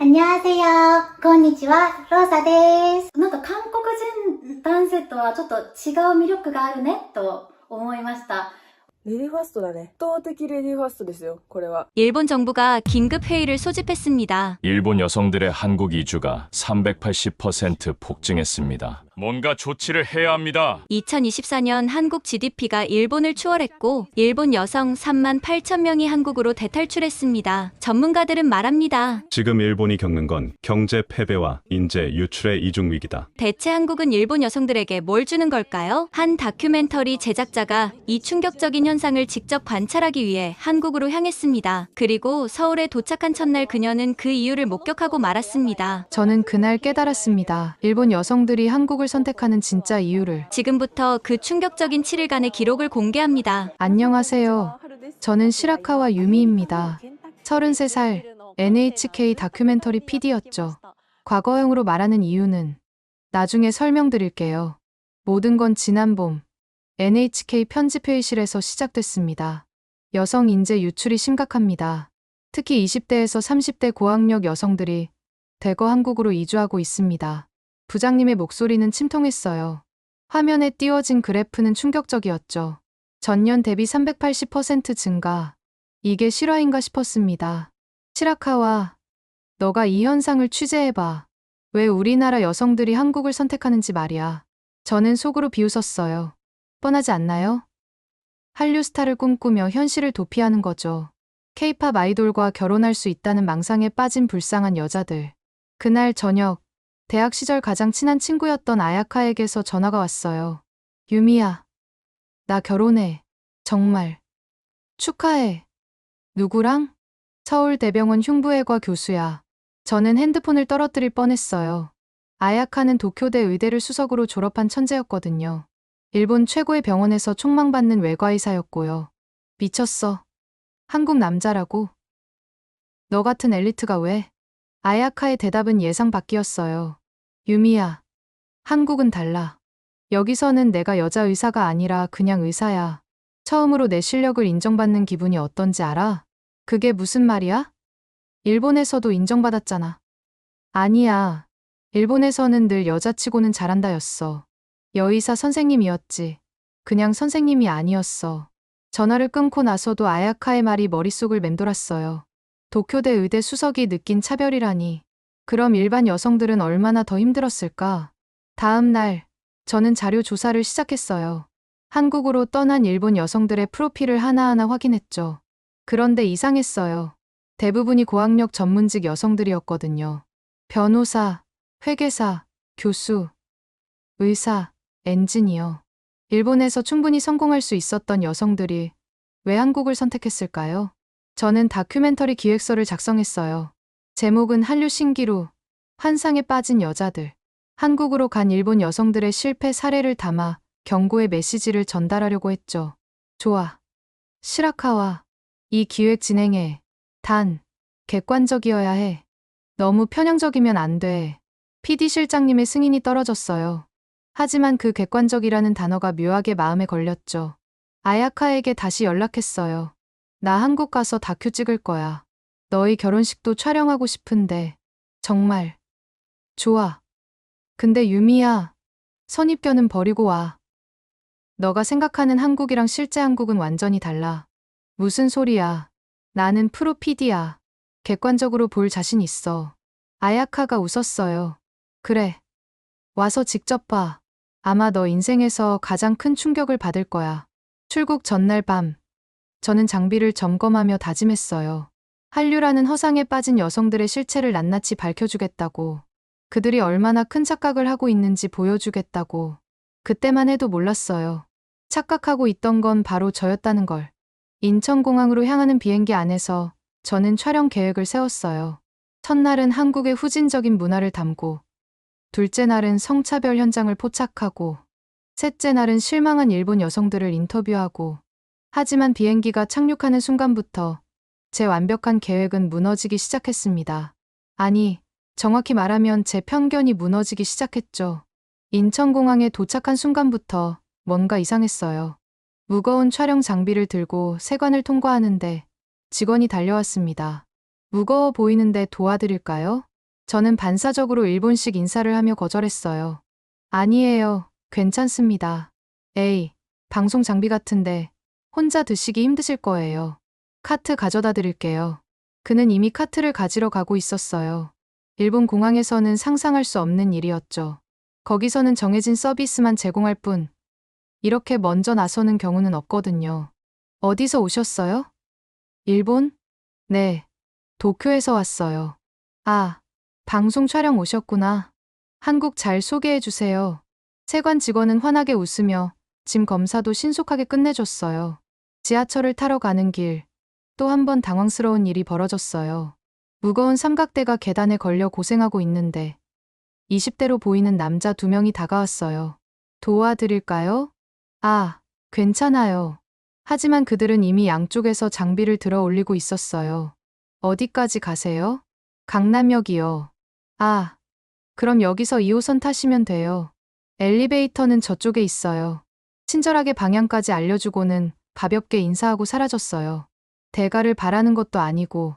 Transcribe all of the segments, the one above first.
안녕하세요. こんにちは。ローサです。なんか韓国人男性とはちょっと違う魅力があるねと思いました。レディーファーストだね。圧倒的レディーファーストですよ、これは。 일본 정부가 긴급 회의를 소집했습니다. 일본 여성들의 한국 이주가 380% 폭증했습니다. 뭔가 조치를 해야 합니다. 2024년 한국 GDP가 일본을 추월했고 일본 여성 3만 8천 명이 한국으로 대탈출했습니다. 전문가들은 말합니다. 지금 일본이 겪는 건 경제 패배와 인재 유출의 이중 위기다. 대체 한국은 일본 여성들에게 뭘 주는 걸까요? 한 다큐멘터리 제작자가 이 충격적인 현상을 직접 관찰하기 위해 한국으로 향했습니다. 그리고 서울에 도착한 첫날 그녀는 그 이유를 목격하고 말았습니다. 저는 그날 깨달았습니다. 일본 여성들이 한국을 선택하는 진짜 이유를. 지금부터 그 충격적인 7일간의 기록을 공개합니다. 안녕하세요. 저는 시라카와 유미입니다. 33살 NHK 다큐멘터리 PD였죠. 과거형으로 말하는 이유는 나중에 설명드릴게요. 모든 건 지난 봄 NHK 편집회의실에서 시작됐습니다. 여성 인재 유출이 심각합니다. 특히 20대에서 30대 고학력 여성들이 대거 한국으로 이주하고 있습니다. 부장님의 목소리는 침통했어요. 화면에 띄워진 그래프는 충격적이었죠. 전년 대비 380% 증가. 이게 실화인가 싶었습니다. 시라카와 너가 이 현상을 취재해봐. 왜 우리나라 여성들이 한국을 선택하는지 말이야. 저는 속으로 비웃었어요. 뻔하지 않나요? 한류 스타를 꿈꾸며 현실을 도피하는 거죠. K-팝 아이돌과 결혼할 수 있다는 망상에 빠진 불쌍한 여자들. 그날 저녁 대학 시절 가장 친한 친구였던 아야카에게서 전화가 왔어요. 유미야, 나 결혼해. 정말. 축하해. 누구랑? 서울대병원 흉부외과 교수야. 저는 핸드폰을 떨어뜨릴 뻔했어요. 아야카는 도쿄대 의대를 수석으로 졸업한 천재였거든요. 일본 최고의 병원에서 촉망받는 외과의사였고요. 미쳤어. 한국 남자라고? 너 같은 엘리트가 왜? 아야카의 대답은 예상 밖이었어요. 유미야, 한국은 달라. 여기서는 내가 여자 의사가 아니라 그냥 의사야. 처음으로 내 실력을 인정받는 기분이 어떤지 알아? 그게 무슨 말이야? 일본에서도 인정받았잖아. 아니야. 일본에서는 늘 여자치고는 잘한다였어. 여의사 선생님이었지. 그냥 선생님이 아니었어. 전화를 끊고 나서도 아야카의 말이 머릿속을 맴돌았어요. 도쿄대 의대 수석이 느낀 차별이라니. 그럼 일반 여성들은 얼마나 더 힘들었을까? 다음 날, 저는 자료 조사를 시작했어요. 한국으로 떠난 일본 여성들의 프로필을 하나하나 확인했죠. 그런데 이상했어요. 대부분이 고학력 전문직 여성들이었거든요. 변호사, 회계사, 교수, 의사, 엔지니어. 일본에서 충분히 성공할 수 있었던 여성들이 왜 한국을 선택했을까요? 저는 다큐멘터리 기획서를 작성했어요. 제목은 한류 신기루, 환상에 빠진 여자들. 한국으로 간 일본 여성들의 실패 사례를 담아 경고의 메시지를 전달하려고 했죠. 좋아. 시라카와 이 기획 진행해. 단, 객관적이어야 해. 너무 편향적이면 안 돼. PD 실장님의 승인이 떨어졌어요. 하지만 그 객관적이라는 단어가 묘하게 마음에 걸렸죠. 아야카에게 다시 연락했어요. 나 한국 가서 다큐 찍을 거야. 너희 결혼식도 촬영하고 싶은데. 정말. 좋아. 근데 유미야, 선입견은 버리고 와. 너가 생각하는 한국이랑 실제 한국은 완전히 달라. 무슨 소리야. 나는 프로 PD야. 객관적으로 볼 자신 있어. 아야카가 웃었어요. 그래. 와서 직접 봐. 아마 너 인생에서 가장 큰 충격을 받을 거야. 출국 전날 밤. 저는 장비를 점검하며 다짐했어요. 한류라는 허상에 빠진 여성들의 실체를 낱낱이 밝혀주겠다고. 그들이 얼마나 큰 착각을 하고 있는지 보여주겠다고. 그때만 해도 몰랐어요. 착각하고 있던 건 바로 저였다는 걸. 인천공항으로 향하는 비행기 안에서 저는 촬영 계획을 세웠어요. 첫날은 한국의 후진적인 문화를 담고, 둘째 날은 성차별 현장을 포착하고, 셋째 날은 실망한 일본 여성들을 인터뷰하고. 하지만 비행기가 착륙하는 순간부터 제 완벽한 계획은 무너지기 시작했습니다. 아니, 정확히 말하면 제 편견이 무너지기 시작했죠. 인천공항에 도착한 순간부터 뭔가 이상했어요. 무거운 촬영 장비를 들고 세관을 통과하는데 직원이 달려왔습니다. 무거워 보이는데 도와드릴까요? 저는 반사적으로 일본식 인사를 하며 거절했어요. 아니에요. 괜찮습니다. 에이, 방송 장비 같은데 혼자 드시기 힘드실 거예요. 카트 가져다 드릴게요. 그는 이미 카트를 가지러 가고 있었어요. 일본 공항에서는 상상할 수 없는 일이었죠. 거기서는 정해진 서비스만 제공할 뿐, 이렇게 먼저 나서는 경우는 없거든요. 어디서 오셨어요? 일본? 네, 도쿄에서 왔어요. 아, 방송 촬영 오셨구나. 한국 잘 소개해 주세요. 세관 직원은 환하게 웃으며 짐 검사도 신속하게 끝내줬어요. 지하철을 타러 가는 길, 또 한 번 당황스러운 일이 벌어졌어요. 무거운 삼각대가 계단에 걸려 고생하고 있는데 20대로 보이는 남자 2명이 다가왔어요. 도와드릴까요? 아, 괜찮아요. 하지만 그들은 이미 양쪽에서 장비를 들어 올리고 있었어요. 어디까지 가세요? 강남역이요. 아, 그럼 여기서 2호선 타시면 돼요. 엘리베이터는 저쪽에 있어요. 친절하게 방향까지 알려주고는 가볍게 인사하고 사라졌어요. 대가를 바라는 것도 아니고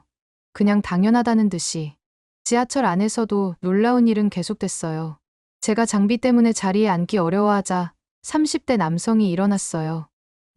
그냥 당연하다는 듯이. 지하철 안에서도 놀라운 일은 계속됐어요. 제가 장비 때문에 자리에 앉기 어려워하자 30대 남성이 일어났어요.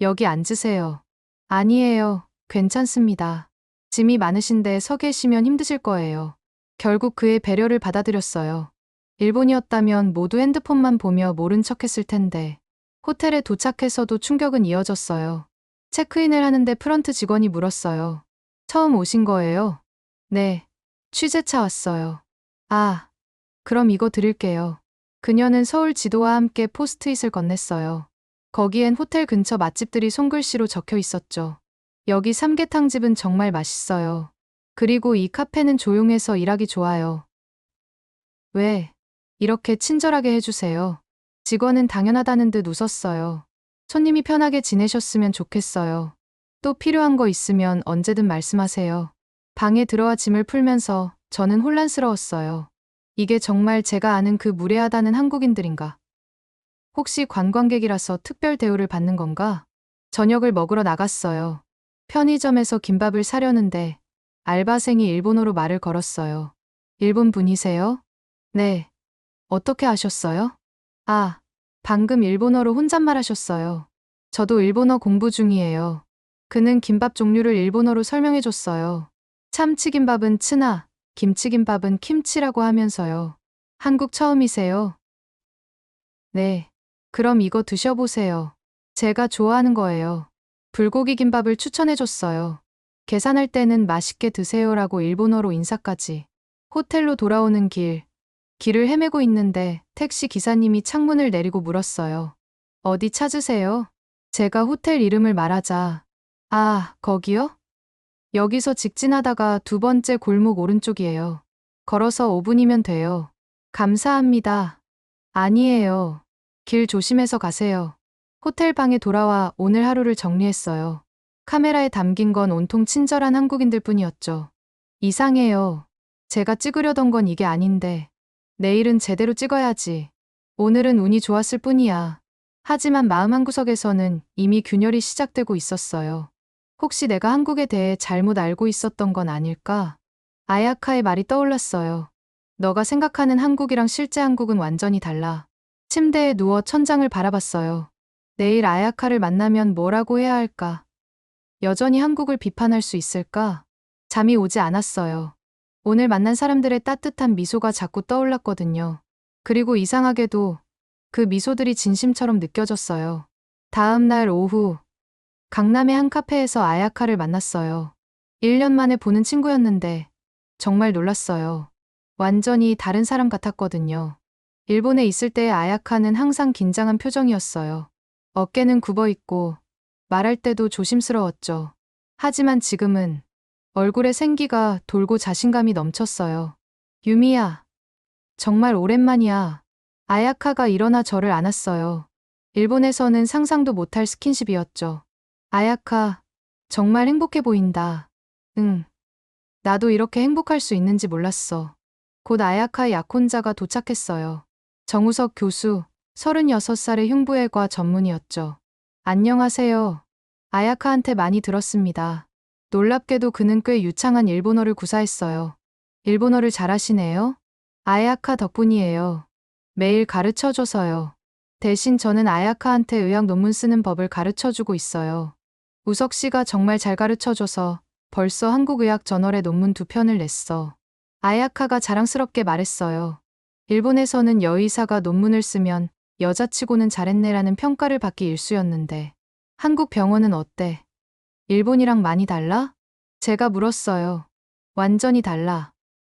여기 앉으세요. 아니에요. 괜찮습니다. 짐이 많으신데 서 계시면 힘드실 거예요. 결국 그의 배려를 받아들였어요. 일본이었다면 모두 핸드폰만 보며 모른 척했을 텐데 호텔에 도착해서도 충격은 이어졌어요. 체크인을 하는데 프런트 직원이 물었어요. 처음 오신 거예요? 네. 취재차 왔어요. 아, 그럼 이거 드릴게요. 그녀는 서울 지도와 함께 포스트잇을 건넸어요. 거기엔 호텔 근처 맛집들이 손글씨로 적혀 있었죠. 여기 삼계탕집은 정말 맛있어요. 그리고 이 카페는 조용해서 일하기 좋아요. 왜? 이렇게 친절하게 해주세요. 직원은 당연하다는 듯 웃었어요. 손님이 편하게 지내셨으면 좋겠어요. 또 필요한 거 있으면 언제든 말씀하세요. 방에 들어와 짐을 풀면서 저는 혼란스러웠어요. 이게 정말 제가 아는 그 무례하다는 한국인들인가? 혹시 관광객이라서 특별 대우를 받는 건가? 저녁을 먹으러 나갔어요. 편의점에서 김밥을 사려는데 알바생이 일본어로 말을 걸었어요. 일본 분이세요? 네. 어떻게 아셨어요? 아, 방금 일본어로 혼잣말 하셨어요. 저도 일본어 공부 중이에요. 그는 김밥 종류를 일본어로 설명해 줬어요. 참치김밥은 츠나, 김치김밥은 kim치라고 하면서요. 한국 처음이세요? 네. 그럼 이거 드셔보세요. 제가 좋아하는 거예요. 불고기 김밥을 추천해 줬어요. 계산할 때는 맛있게 드세요라고 일본어로 인사까지. 호텔로 돌아오는 길을 헤매고 있는데 택시 기사님이 창문을 내리고 물었어요. 어디 찾으세요? 제가 호텔 이름을 말하자. 아, 거기요? 여기서 직진하다가 2번째 골목 오른쪽이에요. 걸어서 5분이면 돼요. 감사합니다. 아니에요. 길 조심해서 가세요. 호텔 방에 돌아와 오늘 하루를 정리했어요. 카메라에 담긴 건 온통 친절한 한국인들 뿐이었죠. 이상해요. 제가 찍으려던 건 이게 아닌데. 내일은 제대로 찍어야지. 오늘은 운이 좋았을 뿐이야. 하지만 마음 한구석에서는 이미 균열이 시작되고 있었어요. 혹시 내가 한국에 대해 잘못 알고 있었던 건 아닐까? 아야카의 말이 떠올랐어요. 너가 생각하는 한국이랑 실제 한국은 완전히 달라. 침대에 누워 천장을 바라봤어요. 내일 아야카를 만나면 뭐라고 해야 할까? 여전히 한국을 비판할 수 있을까? 잠이 오지 않았어요. 오늘 만난 사람들의 따뜻한 미소가 자꾸 떠올랐거든요. 그리고 이상하게도 그 미소들이 진심처럼 느껴졌어요. 다음 날 오후, 강남의 한 카페에서 아야카를 만났어요. 1년 만에 보는 친구였는데 정말 놀랐어요. 완전히 다른 사람 같았거든요. 일본에 있을 때의 아야카는 항상 긴장한 표정이었어요. 어깨는 굽어 있고 말할 때도 조심스러웠죠. 하지만 지금은 얼굴에 생기가 돌고 자신감이 넘쳤어요. 유미야, 정말 오랜만이야. 아야카가 일어나 저를 안았어요. 일본에서는 상상도 못할 스킨십이었죠. 아야카, 정말 행복해 보인다. 응. 나도 이렇게 행복할 수 있는지 몰랐어. 곧 아야카의 약혼자가 도착했어요. 정우석 교수, 36살의 흉부외과 전문의였죠. 안녕하세요. 아야카한테 많이 들었습니다. 놀랍게도 그는 꽤 유창한 일본어를 구사했어요. 일본어를 잘하시네요. 아야카 덕분이에요. 매일 가르쳐줘서요. 대신 저는 아야카한테 의학 논문 쓰는 법을 가르쳐주고 있어요. 우석 씨가 정말 잘 가르쳐줘서 벌써 한국의학 저널에 논문 2편을 냈어. 아야카가 자랑스럽게 말했어요. 일본에서는 여의사가 논문을 쓰면 여자치고는 잘했네라는 평가를 받기 일쑤였는데 한국 병원은 어때? 일본이랑 많이 달라? 제가 물었어요. 완전히 달라.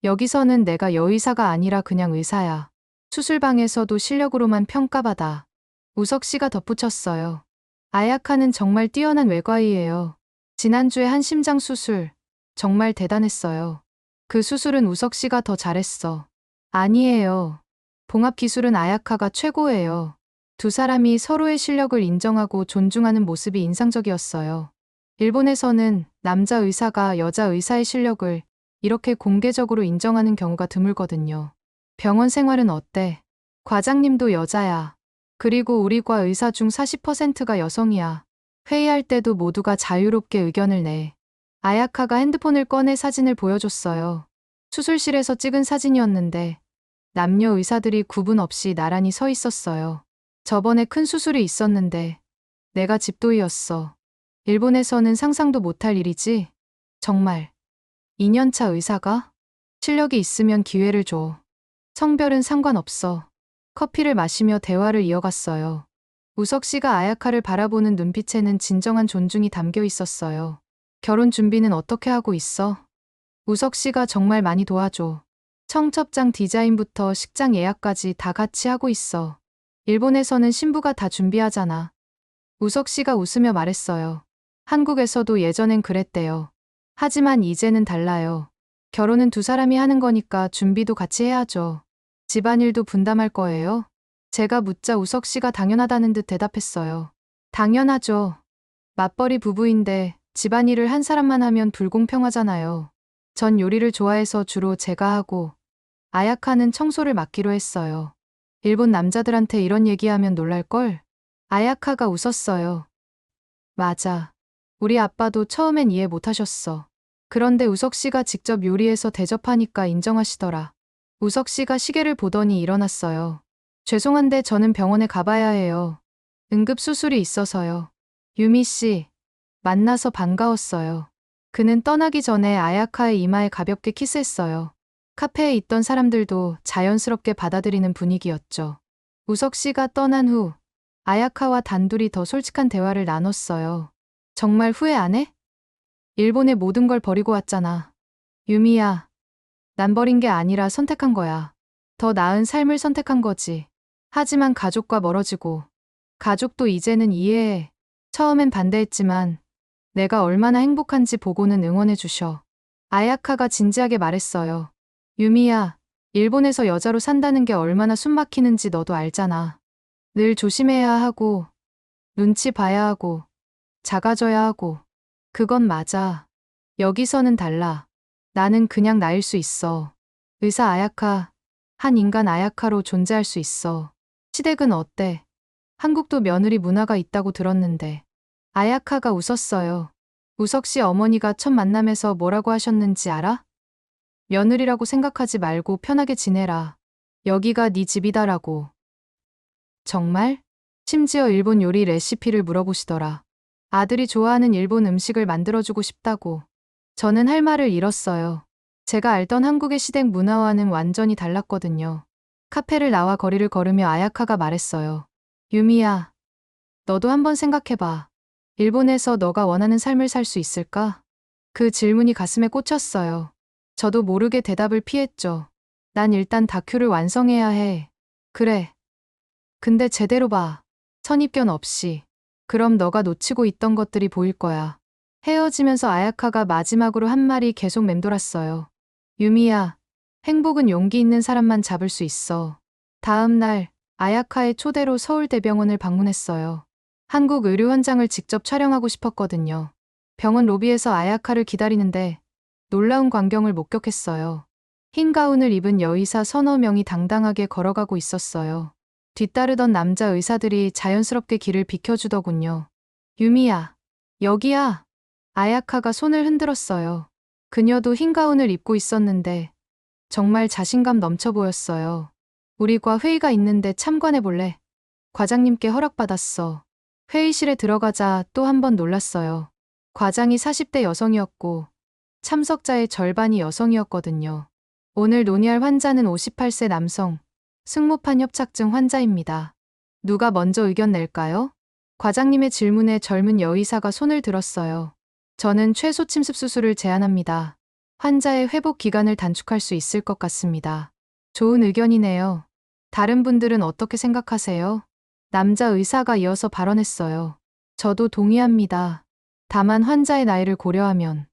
여기서는 내가 여의사가 아니라 그냥 의사야. 수술방에서도 실력으로만 평가받아. 우석 씨가 덧붙였어요. 아야카는 정말 뛰어난 외과의예요. 지난주에 한 심장 수술. 정말 대단했어요. 그 수술은 우석 씨가 더 잘했어. 아니에요. 봉합 기술은 아야카가 최고예요. 두 사람이 서로의 실력을 인정하고 존중하는 모습이 인상적이었어요. 일본에서는 남자 의사가 여자 의사의 실력을 이렇게 공개적으로 인정하는 경우가 드물거든요. 병원 생활은 어때? 과장님도 여자야. 그리고 우리 과 의사 중 40%가 여성이야. 회의할 때도 모두가 자유롭게 의견을 내. 아야카가 핸드폰을 꺼내 사진을 보여줬어요. 수술실에서 찍은 사진이었는데 남녀 의사들이 구분 없이 나란히 서 있었어요. 저번에 큰 수술이 있었는데 내가 집도의였어. 일본에서는 상상도 못할 일이지? 정말. 2년차 의사가? 실력이 있으면 기회를 줘. 성별은 상관없어. 커피를 마시며 대화를 이어갔어요. 우석 씨가 아야카를 바라보는 눈빛에는 진정한 존중이 담겨 있었어요. 결혼 준비는 어떻게 하고 있어? 우석 씨가 정말 많이 도와줘. 청첩장 디자인부터 식장 예약까지 다 같이 하고 있어. 일본에서는 신부가 다 준비하잖아. 우석 씨가 웃으며 말했어요. 한국에서도 예전엔 그랬대요. 하지만 이제는 달라요. 결혼은 두 사람이 하는 거니까 준비도 같이 해야죠. 집안일도 분담할 거예요? 제가 묻자 우석 씨가 당연하다는 듯 대답했어요. 당연하죠. 맞벌이 부부인데 집안일을 한 사람만 하면 불공평하잖아요. 전 요리를 좋아해서 주로 제가 하고 아야카는 청소를 맡기로 했어요. 일본 남자들한테 이런 얘기하면 놀랄걸? 아야카가 웃었어요. 맞아. 우리 아빠도 처음엔 이해 못하셨어. 그런데 우석 씨가 직접 요리해서 대접하니까 인정하시더라. 우석 씨가 시계를 보더니 일어났어요. 죄송한데 저는 병원에 가봐야 해요. 응급수술이 있어서요. 유미 씨, 만나서 반가웠어요. 그는 떠나기 전에 아야카의 이마에 가볍게 키스했어요. 카페에 있던 사람들도 자연스럽게 받아들이는 분위기였죠. 우석 씨가 떠난 후 아야카와 단둘이 더 솔직한 대화를 나눴어요. 정말 후회 안 해? 일본의 모든 걸 버리고 왔잖아. 유미야, 난 버린 게 아니라 선택한 거야. 더 나은 삶을 선택한 거지. 하지만 가족과 멀어지고 가족도 이제는 이해해. 처음엔 반대했지만 내가 얼마나 행복한지 보고는 응원해 주셔. 아야카가 진지하게 말했어요. 유미야, 일본에서 여자로 산다는 게 얼마나 숨막히는지 너도 알잖아. 늘 조심해야 하고 눈치 봐야 하고 작아져야 하고. 그건 맞아. 여기서는 달라. 나는 그냥 나일 수 있어. 의사 아야카, 한 인간 아야카로 존재할 수 있어. 시댁은 어때? 한국도 며느리 문화가 있다고 들었는데. 아야카가 웃었어요. 우석 씨 어머니가 첫 만남에서 뭐라고 하셨는지 알아? 며느리라고 생각하지 말고 편하게 지내라. 여기가 네 집이다라고. 정말? 심지어 일본 요리 레시피를 물어보시더라. 아들이 좋아하는 일본 음식을 만들어주고 싶다고. 저는 할 말을 잃었어요. 제가 알던 한국의 시댁 문화와는 완전히 달랐거든요. 카페를 나와 거리를 걸으며 아야카가 말했어요. 유미야, 너도 한번 생각해봐. 일본에서 너가 원하는 삶을 살 수 있을까? 그 질문이 가슴에 꽂혔어요. 저도 모르게 대답을 피했죠. 난 일단 다큐를 완성해야 해. 그래. 근데 제대로 봐. 선입견 없이. 그럼 너가 놓치고 있던 것들이 보일 거야. 헤어지면서 아야카가 마지막으로 한 말이 계속 맴돌았어요. 유미야, 행복은 용기 있는 사람만 잡을 수 있어. 다음 날, 아야카의 초대로 서울대병원을 방문했어요. 한국 의료 현장을 직접 촬영하고 싶었거든요. 병원 로비에서 아야카를 기다리는데 놀라운 광경을 목격했어요. 흰 가운을 입은 여의사 서너 명이 당당하게 걸어가고 있었어요. 뒤따르던 남자 의사들이 자연스럽게 길을 비켜주더군요. 유미야, 여기야. 아야카가 손을 흔들었어요. 그녀도 흰 가운을 입고 있었는데 정말 자신감 넘쳐 보였어요. 우리 과 회의가 있는데 참관해 볼래? 과장님께 허락받았어. 회의실에 들어가자 또 한 번 놀랐어요. 과장이 40대 여성이었고 참석자의 절반이 여성이었거든요. 오늘 논의할 환자는 58세 남성, 승모판 협착증 환자입니다. 누가 먼저 의견 낼까요? 과장님의 질문에 젊은 여의사가 손을 들었어요. 저는 최소 침습 수술을 제안합니다. 환자의 회복 기간을 단축할 수 있을 것 같습니다. 좋은 의견이네요. 다른 분들은 어떻게 생각하세요? 남자 의사가 이어서 발언했어요. 저도 동의합니다. 다만 환자의 나이를 고려하면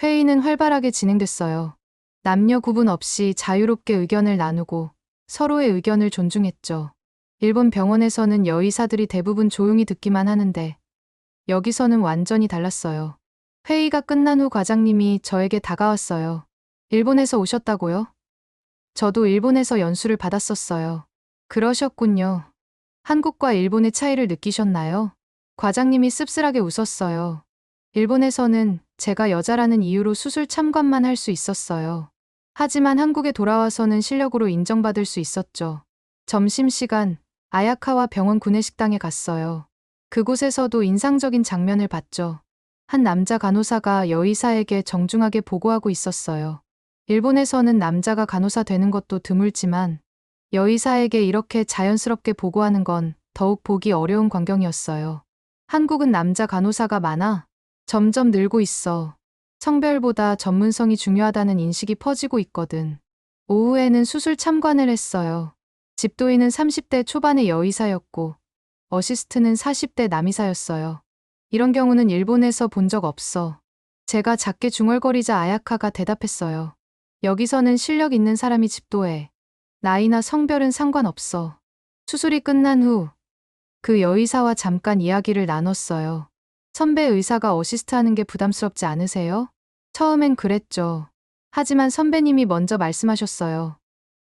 회의는 활발하게 진행됐어요. 남녀 구분 없이 자유롭게 의견을 나누고 서로의 의견을 존중했죠. 일본 병원에서는 여의사들이 대부분 조용히 듣기만 하는데 여기서는 완전히 달랐어요. 회의가 끝난 후 과장님이 저에게 다가왔어요. 일본에서 오셨다고요? 저도 일본에서 연수를 받았었어요. 그러셨군요. 한국과 일본의 차이를 느끼셨나요? 과장님이 씁쓸하게 웃었어요. 일본에서는 제가 여자라는 이유로 수술 참관만 할 수 있었어요. 하지만 한국에 돌아와서는 실력으로 인정받을 수 있었죠. 점심시간, 아야카와 병원 구내식당에 갔어요. 그곳에서도 인상적인 장면을 봤죠. 한 남자 간호사가 여의사에게 정중하게 보고하고 있었어요. 일본에서는 남자가 간호사 되는 것도 드물지만 여의사에게 이렇게 자연스럽게 보고하는 건 더욱 보기 어려운 광경이었어요. 한국은 남자 간호사가 많아 점점 늘고 있어. 성별보다 전문성이 중요하다는 인식이 퍼지고 있거든. 오후에는 수술 참관을 했어요. 집도인은 30대 초반의 여의사였고 어시스트는 40대 남의사였어요. 이런 경우는 일본에서 본 적 없어. 제가 작게 중얼거리자 아야카가 대답했어요. 여기서는 실력 있는 사람이 집도해. 나이나 성별은 상관없어. 수술이 끝난 후 그 여의사와 잠깐 이야기를 나눴어요. 선배 의사가 어시스트 하는 게 부담스럽지 않으세요? 처음엔 그랬죠. 하지만 선배님이 먼저 말씀하셨어요.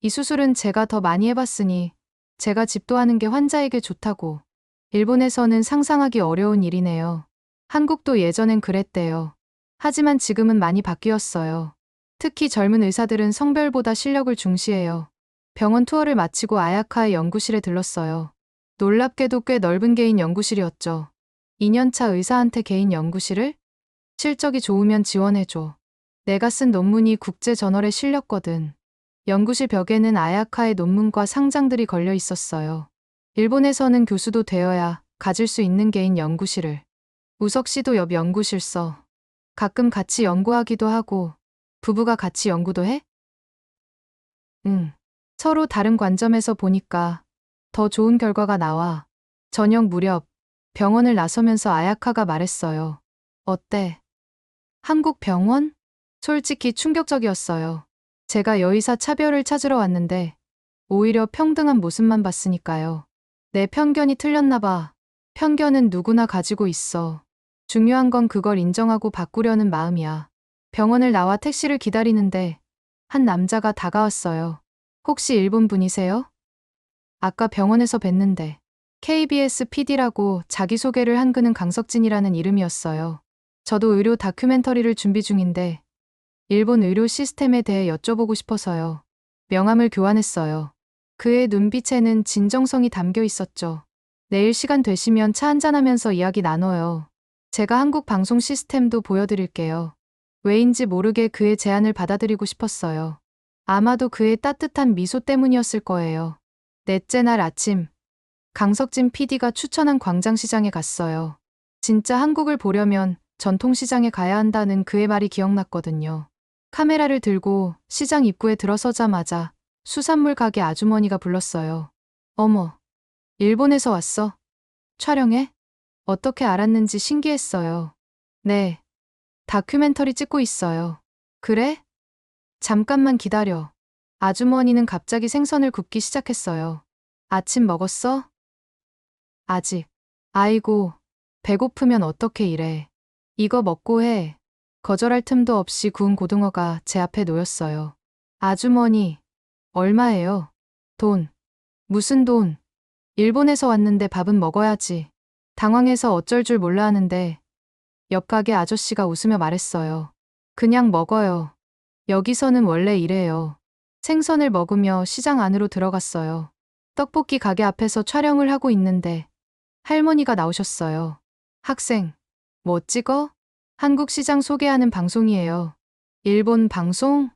이 수술은 제가 더 많이 해봤으니 제가 집도하는 게 환자에게 좋다고. 일본에서는 상상하기 어려운 일이네요. 한국도 예전엔 그랬대요. 하지만 지금은 많이 바뀌었어요. 특히 젊은 의사들은 성별보다 실력을 중시해요. 병원 투어를 마치고 아야카의 연구실에 들렀어요. 놀랍게도 꽤 넓은 개인 연구실이었죠. 2년차 의사한테 개인 연구실을? 실적이 좋으면 지원해줘. 내가 쓴 논문이 국제저널에 실렸거든. 연구실 벽에는 아야카의 논문과 상장들이 걸려 있었어요. 일본에서는 교수도 되어야 가질 수 있는 개인 연구실을. 우석 씨도 옆 연구실 써. 가끔 같이 연구하기도 하고 부부가 같이 연구도 해? 응. 서로 다른 관점에서 보니까 더 좋은 결과가 나와. 저녁 무렵 병원을 나서면서 아야카가 말했어요. 어때? 한국 병원? 솔직히 충격적이었어요. 제가 여의사 차별을 찾으러 왔는데 오히려 평등한 모습만 봤으니까요. 내 편견이 틀렸나 봐. 편견은 누구나 가지고 있어. 중요한 건 그걸 인정하고 바꾸려는 마음이야. 병원을 나와 택시를 기다리는데 한 남자가 다가왔어요. 혹시 일본 분이세요? 아까 병원에서 뵀는데 KBS PD라고 자기소개를 한 그는 강석진이라는 이름이었어요. 저도 의료 다큐멘터리를 준비 중인데 일본 의료 시스템에 대해 여쭤보고 싶어서요. 명함을 교환했어요. 그의 눈빛에는 진정성이 담겨 있었죠. 내일 시간 되시면 차 한잔하면서 이야기 나눠요. 제가 한국 방송 시스템도 보여드릴게요. 왜인지 모르게 그의 제안을 받아들이고 싶었어요. 아마도 그의 따뜻한 미소 때문이었을 거예요. 넷째 날 아침, 강석진 PD가 추천한 광장시장에 갔어요. 진짜 한국을 보려면 전통시장에 가야 한다는 그의 말이 기억났거든요. 카메라를 들고 시장 입구에 들어서자마자 수산물 가게 아주머니가 불렀어요. 어머, 일본에서 왔어? 촬영해? 어떻게 알았는지 신기했어요. 네, 다큐멘터리 찍고 있어요. 그래? 잠깐만 기다려. 아주머니는 갑자기 생선을 굽기 시작했어요. 아침 먹었어? 아직. 아이고, 배고프면 어떻게 이래. 이거 먹고 해. 거절할 틈도 없이 구운 고등어가 제 앞에 놓였어요. 아주머니, 얼마예요? 돈. 무슨 돈? 일본에서 왔는데 밥은 먹어야지. 당황해서 어쩔 줄 몰라 하는데 옆 가게 아저씨가 웃으며 말했어요. 그냥 먹어요. 여기서는 원래 이래요. 생선을 먹으며 시장 안으로 들어갔어요. 떡볶이 가게 앞에서 촬영을 하고 있는데 할머니가 나오셨어요. 학생, 뭐 찍어? 한국 시장 소개하는 방송이에요. 일본 방송?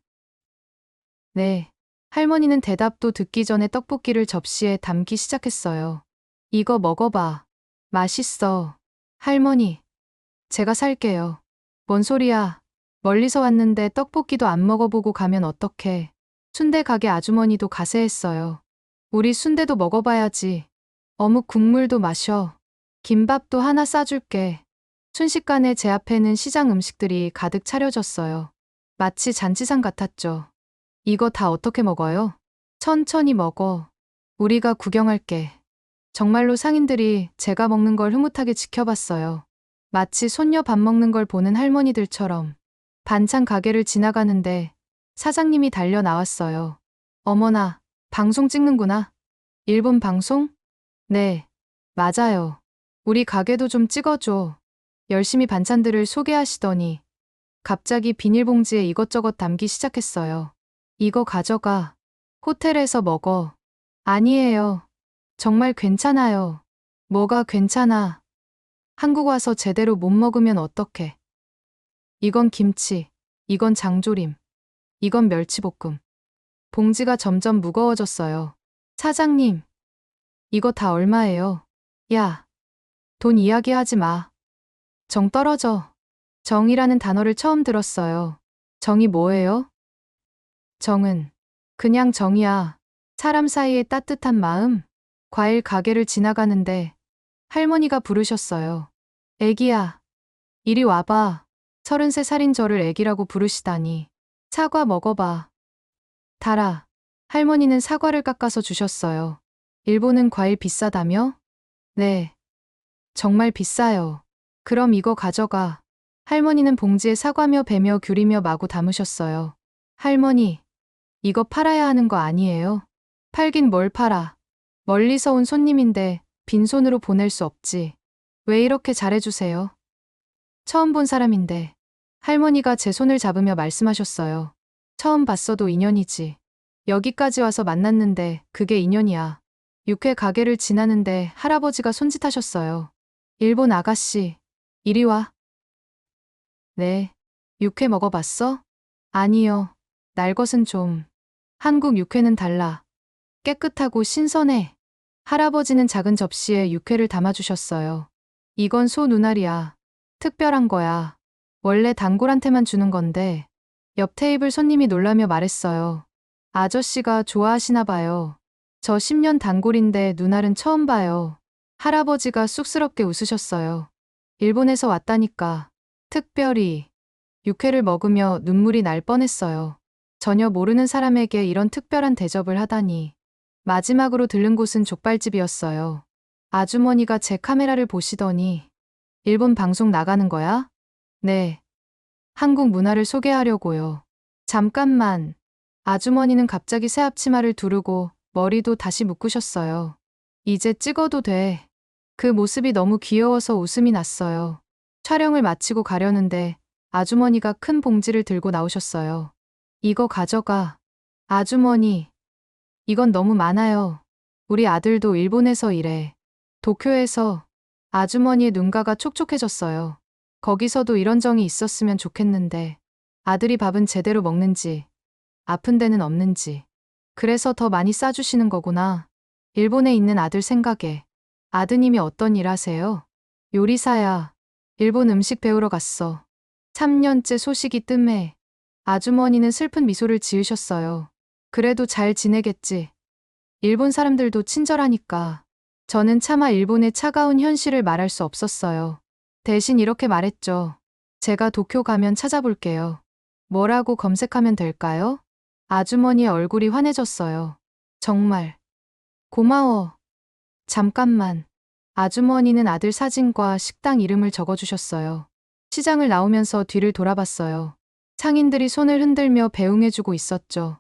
네. 할머니는 대답도 듣기 전에 떡볶이를 접시에 담기 시작했어요. 이거 먹어봐. 맛있어. 할머니, 제가 살게요. 뭔 소리야. 멀리서 왔는데 떡볶이도 안 먹어보고 가면 어떡해. 순대 가게 아주머니도 가세했어요. 우리 순대도 먹어봐야지. 어묵 국물도 마셔. 김밥도 하나 싸줄게. 순식간에 제 앞에는 시장 음식들이 가득 차려졌어요. 마치 잔치상 같았죠. 이거 다 어떻게 먹어요? 천천히 먹어. 우리가 구경할게. 정말로 상인들이 제가 먹는 걸 흐뭇하게 지켜봤어요. 마치 손녀 밥 먹는 걸 보는 할머니들처럼. 반찬 가게를 지나가는데 사장님이 달려 나왔어요. 어머나, 방송 찍는구나. 일본 방송? 네, 맞아요. 우리 가게도 좀 찍어줘. 열심히 반찬들을 소개하시더니 갑자기 비닐봉지에 이것저것 담기 시작했어요. 이거 가져가. 호텔에서 먹어. 아니에요. 정말 괜찮아요. 뭐가 괜찮아. 한국 와서 제대로 못 먹으면 어떡해. 이건 김치, 이건 장조림, 이건 멸치볶음. 봉지가 점점 무거워졌어요. 사장님, 이거 다 얼마예요? 야, 돈 이야기하지 마. 정 떨어져. 정이라는 단어를 처음 들었어요. 정이 뭐예요? 정은 그냥 정이야. 사람 사이의 따뜻한 마음. 과일 가게를 지나가는데 할머니가 부르셨어요. 애기야, 이리 와봐. 33살인 저를 애기라고 부르시다니. 사과 먹어봐. 달아. 할머니는 사과를 깎아서 주셨어요. 일본은 과일 비싸다며? 네. 정말 비싸요. 그럼 이거 가져가. 할머니는 봉지에 사과며 배며 귤이며 마구 담으셨어요. 할머니, 이거 팔아야 하는 거 아니에요? 팔긴 뭘 팔아. 멀리서 온 손님인데 빈손으로 보낼 수 없지. 왜 이렇게 잘해주세요? 처음 본 사람인데. 할머니가 제 손을 잡으며 말씀하셨어요. 처음 봤어도 인연이지. 여기까지 와서 만났는데 그게 인연이야. 육회 가게를 지나는데 할아버지가 손짓하셨어요. 일본 아가씨, 이리 와. 네. 육회 먹어봤어? 아니요. 날 것은 좀. 한국 육회는 달라. 깨끗하고 신선해. 할아버지는 작은 접시에 육회를 담아주셨어요. 이건 소 눈알이야. 특별한 거야. 원래 단골한테만 주는 건데. 옆 테이블 손님이 놀라며 말했어요. 아저씨가 좋아하시나 봐요. 저 10년 단골인데 눈알은 처음 봐요. 할아버지가 쑥스럽게 웃으셨어요. 일본에서 왔다니까. 특별히. 육회를 먹으며 눈물이 날 뻔했어요. 전혀 모르는 사람에게 이런 특별한 대접을 하다니. 마지막으로 들른 곳은 족발집이었어요. 아주머니가 제 카메라를 보시더니 일본 방송 나가는 거야? 네. 한국 문화를 소개하려고요. 잠깐만. 아주머니는 갑자기 새 앞치마를 두르고 머리도 다시 묶으셨어요. 이제 찍어도 돼. 그 모습이 너무 귀여워서 웃음이 났어요. 촬영을 마치고 가려는데 아주머니가 큰 봉지를 들고 나오셨어요. 이거 가져가. 아주머니. 이건 너무 많아요. 우리 아들도 일본에서 일해. 도쿄에서. 아주머니의 눈가가 촉촉해졌어요. 거기서도 이런 정이 있었으면 좋겠는데 아들이 밥은 제대로 먹는지 아픈 데는 없는지 그래서 더 많이 싸주시는 거구나. 일본에 있는 아들 생각에. 아드님이 어떤 일 하세요? 요리사야. 일본 음식 배우러 갔어. 3년째 소식이 뜸해. 아주머니는 슬픈 미소를 지으셨어요. 그래도 잘 지내겠지. 일본 사람들도 친절하니까. 저는 차마 일본의 차가운 현실을 말할 수 없었어요. 대신 이렇게 말했죠. 제가 도쿄 가면 찾아볼게요. 뭐라고 검색하면 될까요? 아주머니의 얼굴이 환해졌어요. 정말. 고마워. 잠깐만. 아주머니는 아들 사진과 식당 이름을 적어주셨어요. 시장을 나오면서 뒤를 돌아봤어요. 상인들이 손을 흔들며 배웅해주고 있었죠.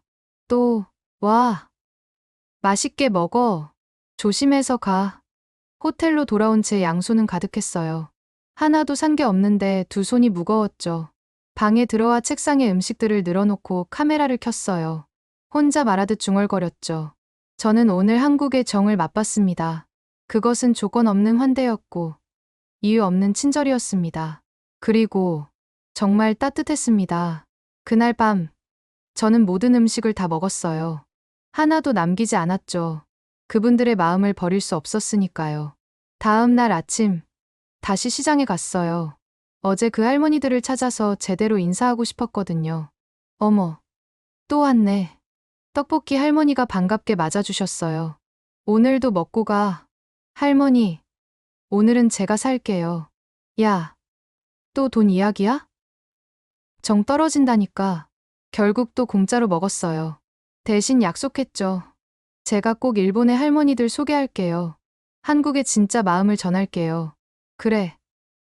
또, 와. 맛있게 먹어. 조심해서 가. 호텔로 돌아온 제 양손은 가득했어요. 하나도 산 게 없는데 두 손이 무거웠죠. 방에 들어와 책상에 음식들을 늘어놓고 카메라를 켰어요. 혼자 말하듯 중얼거렸죠. 저는 오늘 한국의 정을 맛봤습니다. 그것은 조건 없는 환대였고 이유 없는 친절이었습니다. 그리고 정말 따뜻했습니다. 그날 밤 저는 모든 음식을 다 먹었어요. 하나도 남기지 않았죠. 그분들의 마음을 버릴 수 없었으니까요. 다음 날 아침 다시 시장에 갔어요. 어제 그 할머니들을 찾아서 제대로 인사하고 싶었거든요. 어머, 또 왔네. 떡볶이 할머니가 반갑게 맞아주셨어요. 오늘도 먹고 가. 할머니, 오늘은 제가 살게요. 야, 또 돈 이야기야? 정 떨어진다니까. 결국 또 공짜로 먹었어요. 대신 약속했죠. 제가 꼭 일본의 할머니들 소개할게요. 한국의 진짜 마음을 전할게요. 그래,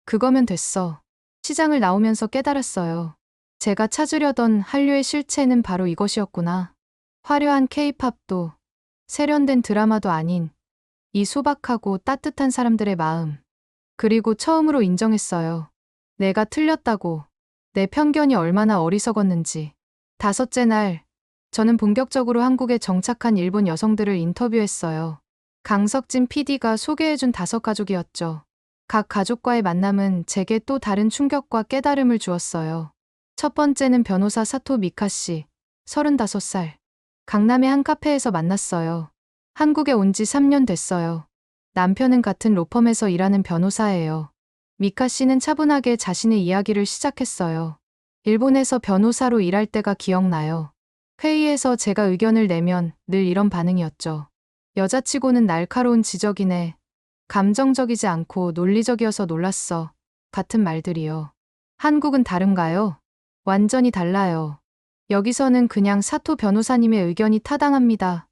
그거면 됐어. 시장을 나오면서 깨달았어요. 제가 찾으려던 한류의 실체는 바로 이것이었구나. 화려한 케이팝도 세련된 드라마도 아닌 이 소박하고 따뜻한 사람들의 마음. 그리고 처음으로 인정했어요. 내가 틀렸다고. 내 편견이 얼마나 어리석었는지. 5째 날, 저는 본격적으로 한국에 정착한 일본 여성들을 인터뷰했어요. 강석진 PD가 소개해준 5가족이었죠. 각 가족과의 만남은 제게 또 다른 충격과 깨달음을 주었어요. 첫 번째는 변호사 사토 미카 씨, 35살. 강남의 한 카페에서 만났어요. 한국에 온 지 3년 됐어요. 남편은 같은 로펌에서 일하는 변호사예요. 미카 씨는 차분하게 자신의 이야기를 시작했어요. 일본에서 변호사로 일할 때가 기억나요. 회의에서 제가 의견을 내면 늘 이런 반응이었죠. 여자치고는 날카로운 지적이네. 감정적이지 않고 논리적이어서 놀랐어. 같은 말들이요. 한국은 다른가요? 완전히 달라요. 여기서는 그냥 사토 변호사님의 의견이 타당합니다.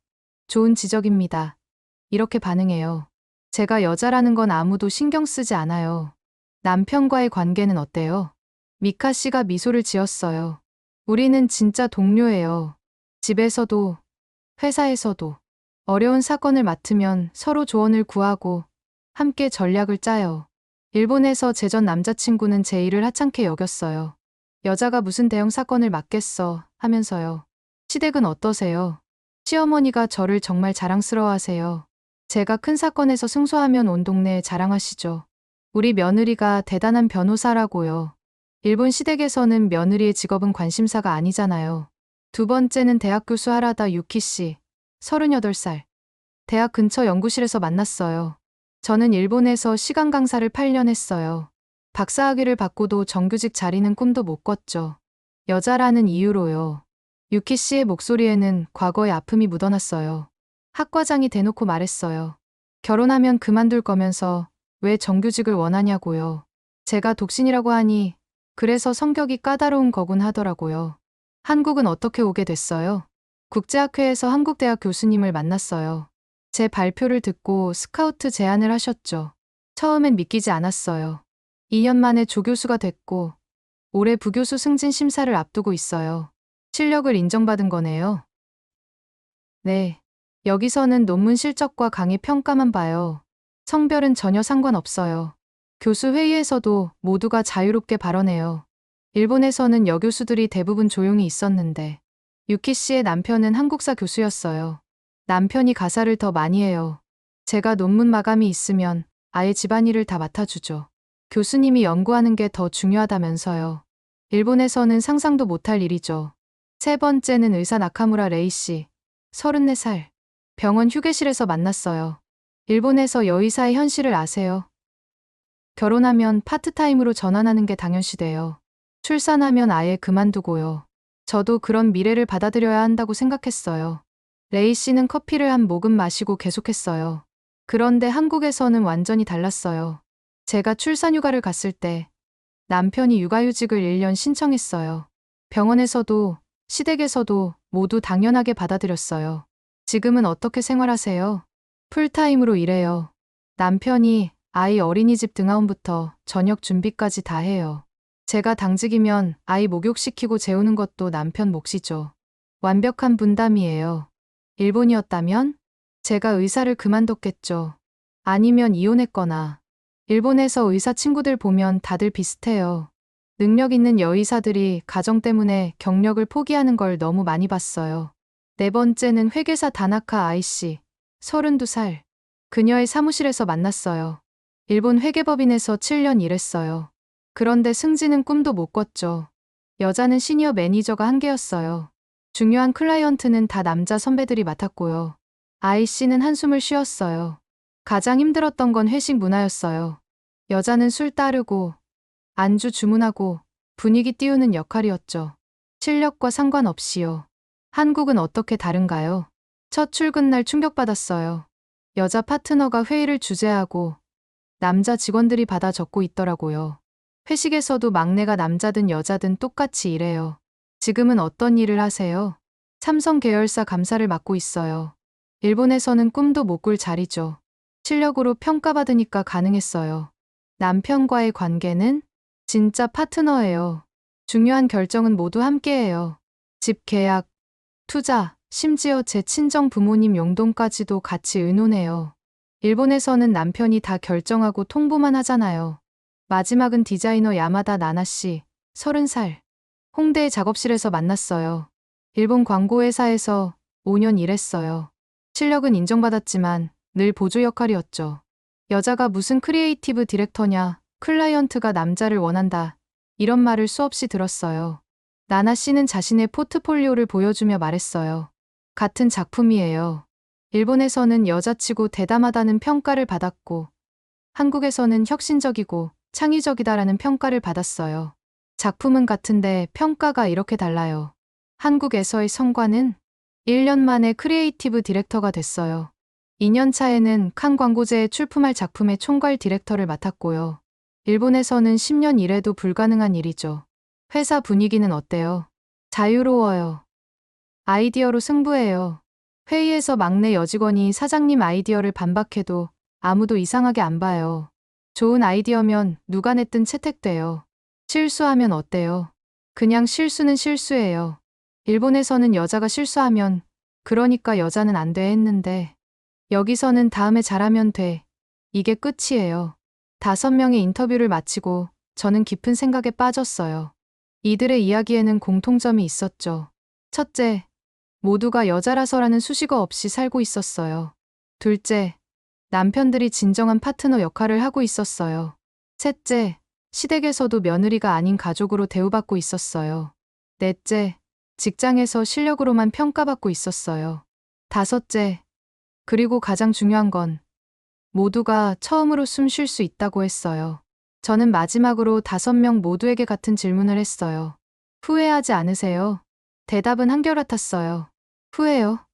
좋은 지적입니다. 이렇게 반응해요. 제가 여자라는 건 아무도 신경 쓰지 않아요. 남편과의 관계는 어때요? 미카 씨가 미소를 지었어요. 우리는 진짜 동료예요. 집에서도, 회사에서도. 어려운 사건을 맡으면 서로 조언을 구하고 함께 전략을 짜요. 일본에서 제 전 남자친구는 제 일을 하찮게 여겼어요. 여자가 무슨 대형 사건을 맡겠어 하면서요. 시댁은 어떠세요? 시어머니가 저를 정말 자랑스러워하세요. 제가 큰 사건에서 승소하면 온 동네에 자랑하시죠. 우리 며느리가 대단한 변호사라고요. 일본 시댁에서는 며느리의 직업은 관심사가 아니잖아요. 2번째는 대학 교수 하라다 유키 씨, 38살. 대학 근처 연구실에서 만났어요. 저는 일본에서 시간 강사를 8년 했어요. 박사학위를 받고도 정규직 자리는 꿈도 못 꿨죠. 여자라는 이유로요. 유키 씨의 목소리에는 과거의 아픔이 묻어났어요. 학과장이 대놓고 말했어요. 결혼하면 그만둘 거면서 왜 정규직을 원하냐고요. 제가 독신이라고 하니 그래서 성격이 까다로운 거군 하더라고요. 한국은 어떻게 오게 됐어요? 국제학회에서 한국대학 교수님을 만났어요. 제 발표를 듣고 스카우트 제안을 하셨죠. 처음엔 믿기지 않았어요. 2년 만에 조교수가 됐고 올해 부교수 승진 심사를 앞두고 있어요. 실력을 인정받은 거네요. 네. 여기서는 논문 실적과 강의 평가만 봐요. 성별은 전혀 상관없어요. 교수 회의에서도 모두가 자유롭게 발언해요. 일본에서는 여교수들이 대부분 조용히 있었는데 유키 씨의 남편은 한국사 교수였어요. 남편이 가사를 더 많이 해요. 제가 논문 마감이 있으면 아예 집안일을 다 맡아주죠. 교수님이 연구하는 게 더 중요하다면서요. 일본에서는 상상도 못할 일이죠. 3번째는 의사 나카무라 레이 씨, 34살. 병원 휴게실에서 만났어요. 일본에서 여의사의 현실을 아세요? 결혼하면 파트타임으로 전환하는 게 당연시돼요. 출산하면 아예 그만두고요. 저도 그런 미래를 받아들여야 한다고 생각했어요. 레이 씨는 커피를 한 모금 마시고 계속했어요. 그런데 한국에서는 완전히 달랐어요. 제가 출산휴가를 갔을 때 남편이 육아휴직을 1년 신청했어요. 병원에서도 시댁에서도 모두 당연하게 받아들였어요. 지금은 어떻게 생활하세요? 풀타임으로 일해요. 남편이 아이 어린이집 등하원부터 저녁 준비까지 다 해요. 제가 당직이면 아이 목욕시키고 재우는 것도 남편 몫이죠. 완벽한 분담이에요. 일본이었다면 제가 의사를 그만뒀겠죠. 아니면 이혼했거나. 일본에서 의사 친구들 보면 다들 비슷해요. 능력 있는 여의사들이 가정 때문에 경력을 포기하는 걸 너무 많이 봤어요. 네 번째는 회계사 다나카 아이씨, 32살. 그녀의 사무실에서 만났어요. 일본 회계법인에서 7년 일했어요. 그런데 승진은 꿈도 못 꿨죠. 여자는 시니어 매니저가 한계였어요. 중요한 클라이언트는 다 남자 선배들이 맡았고요. 아이씨는 한숨을 쉬었어요. 가장 힘들었던 건 회식 문화였어요. 여자는 술 따르고 안주 주문하고 분위기 띄우는 역할이었죠. 실력과 상관없이요. 한국은 어떻게 다른가요? 첫 출근 날 충격받았어요. 여자 파트너가 회의를 주재하고 남자 직원들이 받아 적고 있더라고요. 회식에서도 막내가 남자든 여자든 똑같이 일해요. 지금은 어떤 일을 하세요? 삼성 계열사 감사를 맡고 있어요. 일본에서는 꿈도 못 꿀 자리죠. 실력으로 평가받으니까 가능했어요. 남편과의 관계는 진짜 파트너예요. 중요한 결정은 모두 함께해요. 집 계약, 투자, 심지어 제 친정 부모님 용돈까지도 같이 의논해요. 일본에서는 남편이 다 결정하고 통보만 하잖아요. 마지막은 디자이너 야마다 나나 씨, 30살. 홍대의 작업실에서 만났어요. 일본 광고회사에서 5년 일했어요. 실력은 인정받았지만 늘 보조 역할이었죠. 여자가 무슨 크리에이티브 디렉터냐, 클라이언트가 남자를 원한다. 이런 말을 수없이 들었어요. 나나 씨는 자신의 포트폴리오를 보여주며 말했어요. 같은 작품이에요. 일본에서는 여자치고 대담하다는 평가를 받았고, 한국에서는 혁신적이고 창의적이다라는 평가를 받았어요. 작품은 같은데 평가가 이렇게 달라요. 한국에서의 성과는 1년 만에 크리에이티브 디렉터가 됐어요. 2년 차에는 칸 광고제에 출품할 작품의 총괄 디렉터를 맡았고요. 일본에서는 10년 일해도 불가능한 일이죠. 회사 분위기는 어때요? 자유로워요. 아이디어로 승부해요. 회의에서 막내 여직원이 사장님 아이디어를 반박해도 아무도 이상하게 안 봐요. 좋은 아이디어면 누가 냈든 채택돼요. 실수하면 어때요? 그냥 실수는 실수예요. 일본에서는 여자가 실수하면 그러니까 여자는 안 돼 했는데 여기서는 다음에 잘하면 돼. 이게 끝이에요. 5명의 인터뷰를 마치고 저는 깊은 생각에 빠졌어요. 이들의 이야기에는 공통점이 있었죠. 첫째, 모두가 여자라서라는 수식어 없이 살고 있었어요. 둘째, 남편들이 진정한 파트너 역할을 하고 있었어요. 셋째, 시댁에서도 며느리가 아닌 가족으로 대우받고 있었어요. 넷째, 직장에서 실력으로만 평가받고 있었어요. 다섯째, 그리고 가장 중요한 건 모두가 처음으로 숨 쉴 수 있다고 했어요. 저는 마지막으로 5명 모두에게 같은 질문을 했어요. 후회하지 않으세요? 대답은 한결같았어요. 후회요?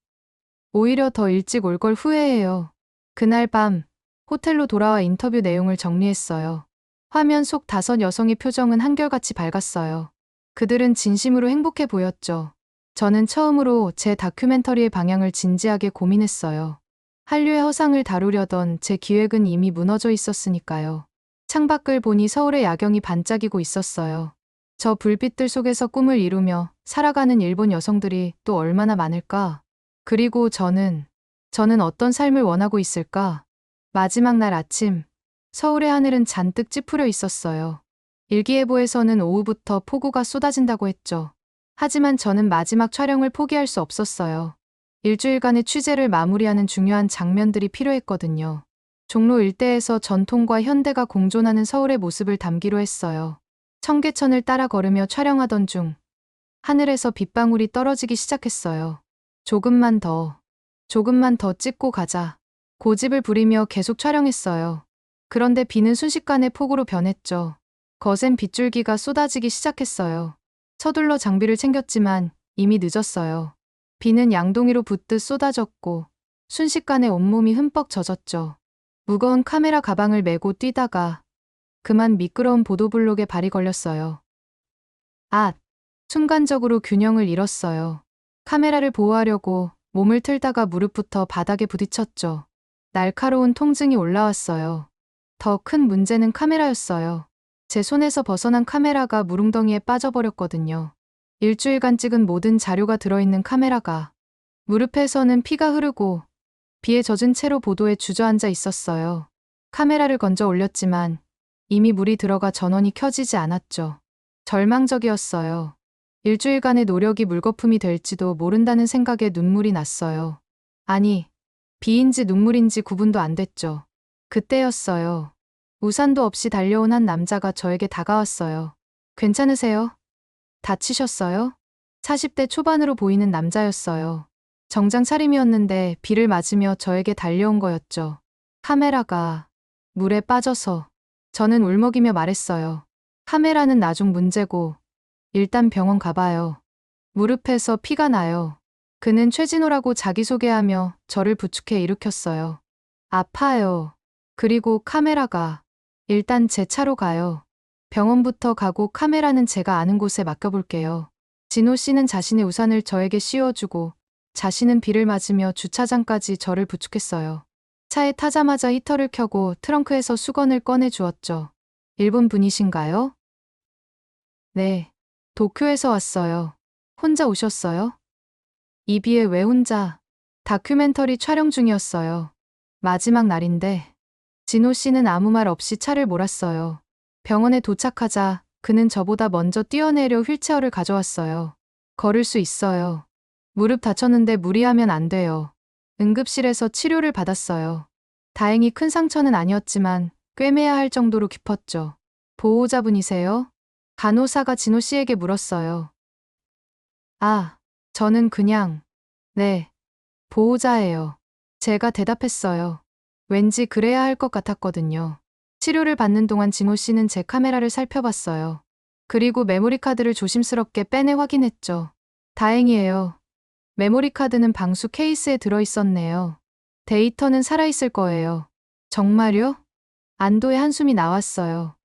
오히려 더 일찍 올 걸 후회해요. 그날 밤 호텔로 돌아와 인터뷰 내용을 정리했어요. 화면 속 5 여성의 표정은 한결같이 밝았어요. 그들은 진심으로 행복해 보였죠. 저는 처음으로 제 다큐멘터리의 방향을 진지하게 고민했어요. 한류의 허상을 다루려던 제 기획은 이미 무너져 있었으니까요. 창밖을 보니 서울의 야경이 반짝이고 있었어요. 저 불빛들 속에서 꿈을 이루며 살아가는 일본 여성들이 또 얼마나 많을까? 그리고 저는 어떤 삶을 원하고 있을까? 마지막 날 아침, 서울의 하늘은 잔뜩 찌푸려 있었어요. 일기예보에서는 오후부터 폭우가 쏟아진다고 했죠. 하지만 저는 마지막 촬영을 포기할 수 없었어요. 일주일간의 취재를 마무리하는 중요한 장면들이 필요했거든요. 종로 일대에서 전통과 현대가 공존하는 서울의 모습을 담기로 했어요. 청계천을 따라 걸으며 촬영하던 중 하늘에서 빗방울이 떨어지기 시작했어요. 조금만 더 찍고 가자. 고집을 부리며 계속 촬영했어요. 그런데 비는 순식간에 폭우로 변했죠. 거센 빗줄기가 쏟아지기 시작했어요. 서둘러 장비를 챙겼지만 이미 늦었어요. 비는 양동이로 붓듯 쏟아졌고 순식간에 온몸이 흠뻑 젖었죠. 무거운 카메라 가방을 메고 뛰다가 그만 미끄러운 보도블록에 발이 걸렸어요. 순간적으로 균형을 잃었어요. 카메라를 보호하려고 몸을 틀다가 무릎부터 바닥에 부딪혔죠. 날카로운 통증이 올라왔어요. 더 큰 문제는 카메라였어요. 제 손에서 벗어난 카메라가 물웅덩이에 빠져버렸거든요. 일주일간 찍은 모든 자료가 들어있는 카메라가 무릎에서는 피가 흐르고 비에 젖은 채로 보도에 주저앉아 있었어요. 카메라를 건져 올렸지만 이미 물이 들어가 전원이 켜지지 않았죠. 절망적이었어요. 일주일간의 노력이 물거품이 될지도 모른다는 생각에 눈물이 났어요. 아니, 비인지 눈물인지 구분도 안 됐죠. 그때였어요. 우산도 없이 달려온 한 남자가 저에게 다가왔어요. 괜찮으세요? 다치셨어요? 40대 초반으로 보이는 남자였어요. 정장 차림이었는데 비를 맞으며 저에게 달려온 거였죠. 카메라가 물에 빠져서 저는 울먹이며 말했어요. 카메라는 나중 문제고 일단 병원 가봐요. 무릎에서 피가 나요. 그는 최진호라고 자기소개하며 저를 부축해 일으켰어요. 아파요. 그리고 카메라가 일단 제 차로 가요. 병원부터 가고 카메라는 제가 아는 곳에 맡겨볼게요. 진호 씨는 자신의 우산을 저에게 씌워주고 자신은 비를 맞으며 주차장까지 저를 부축했어요. 차에 타자마자 히터를 켜고 트렁크에서 수건을 꺼내 주었죠. 일본 분이신가요? 네. 도쿄에서 왔어요. 혼자 오셨어요? 이 비에 왜 혼자? 다큐멘터리 촬영 중이었어요. 마지막 날인데 진호 씨는 아무 말 없이 차를 몰았어요. 병원에 도착하자 그는 저보다 먼저 뛰어내려 휠체어를 가져왔어요. 걸을 수 있어요. 무릎 다쳤는데 무리하면 안 돼요. 응급실에서 치료를 받았어요. 다행히 큰 상처는 아니었지만 꿰매야 할 정도로 깊었죠. 보호자분이세요? 간호사가 진호 씨에게 물었어요. 아, 저는 그냥, 네, 보호자예요. 제가 대답했어요. 왠지 그래야 할 것 같았거든요. 치료를 받는 동안 진호 씨는 제 카메라를 살펴봤어요. 그리고 메모리 카드를 조심스럽게 빼내 확인했죠. 다행이에요. 메모리 카드는 방수 케이스에 들어있었네요. 데이터는 살아있을 거예요. 정말요? 안도의 한숨이 나왔어요.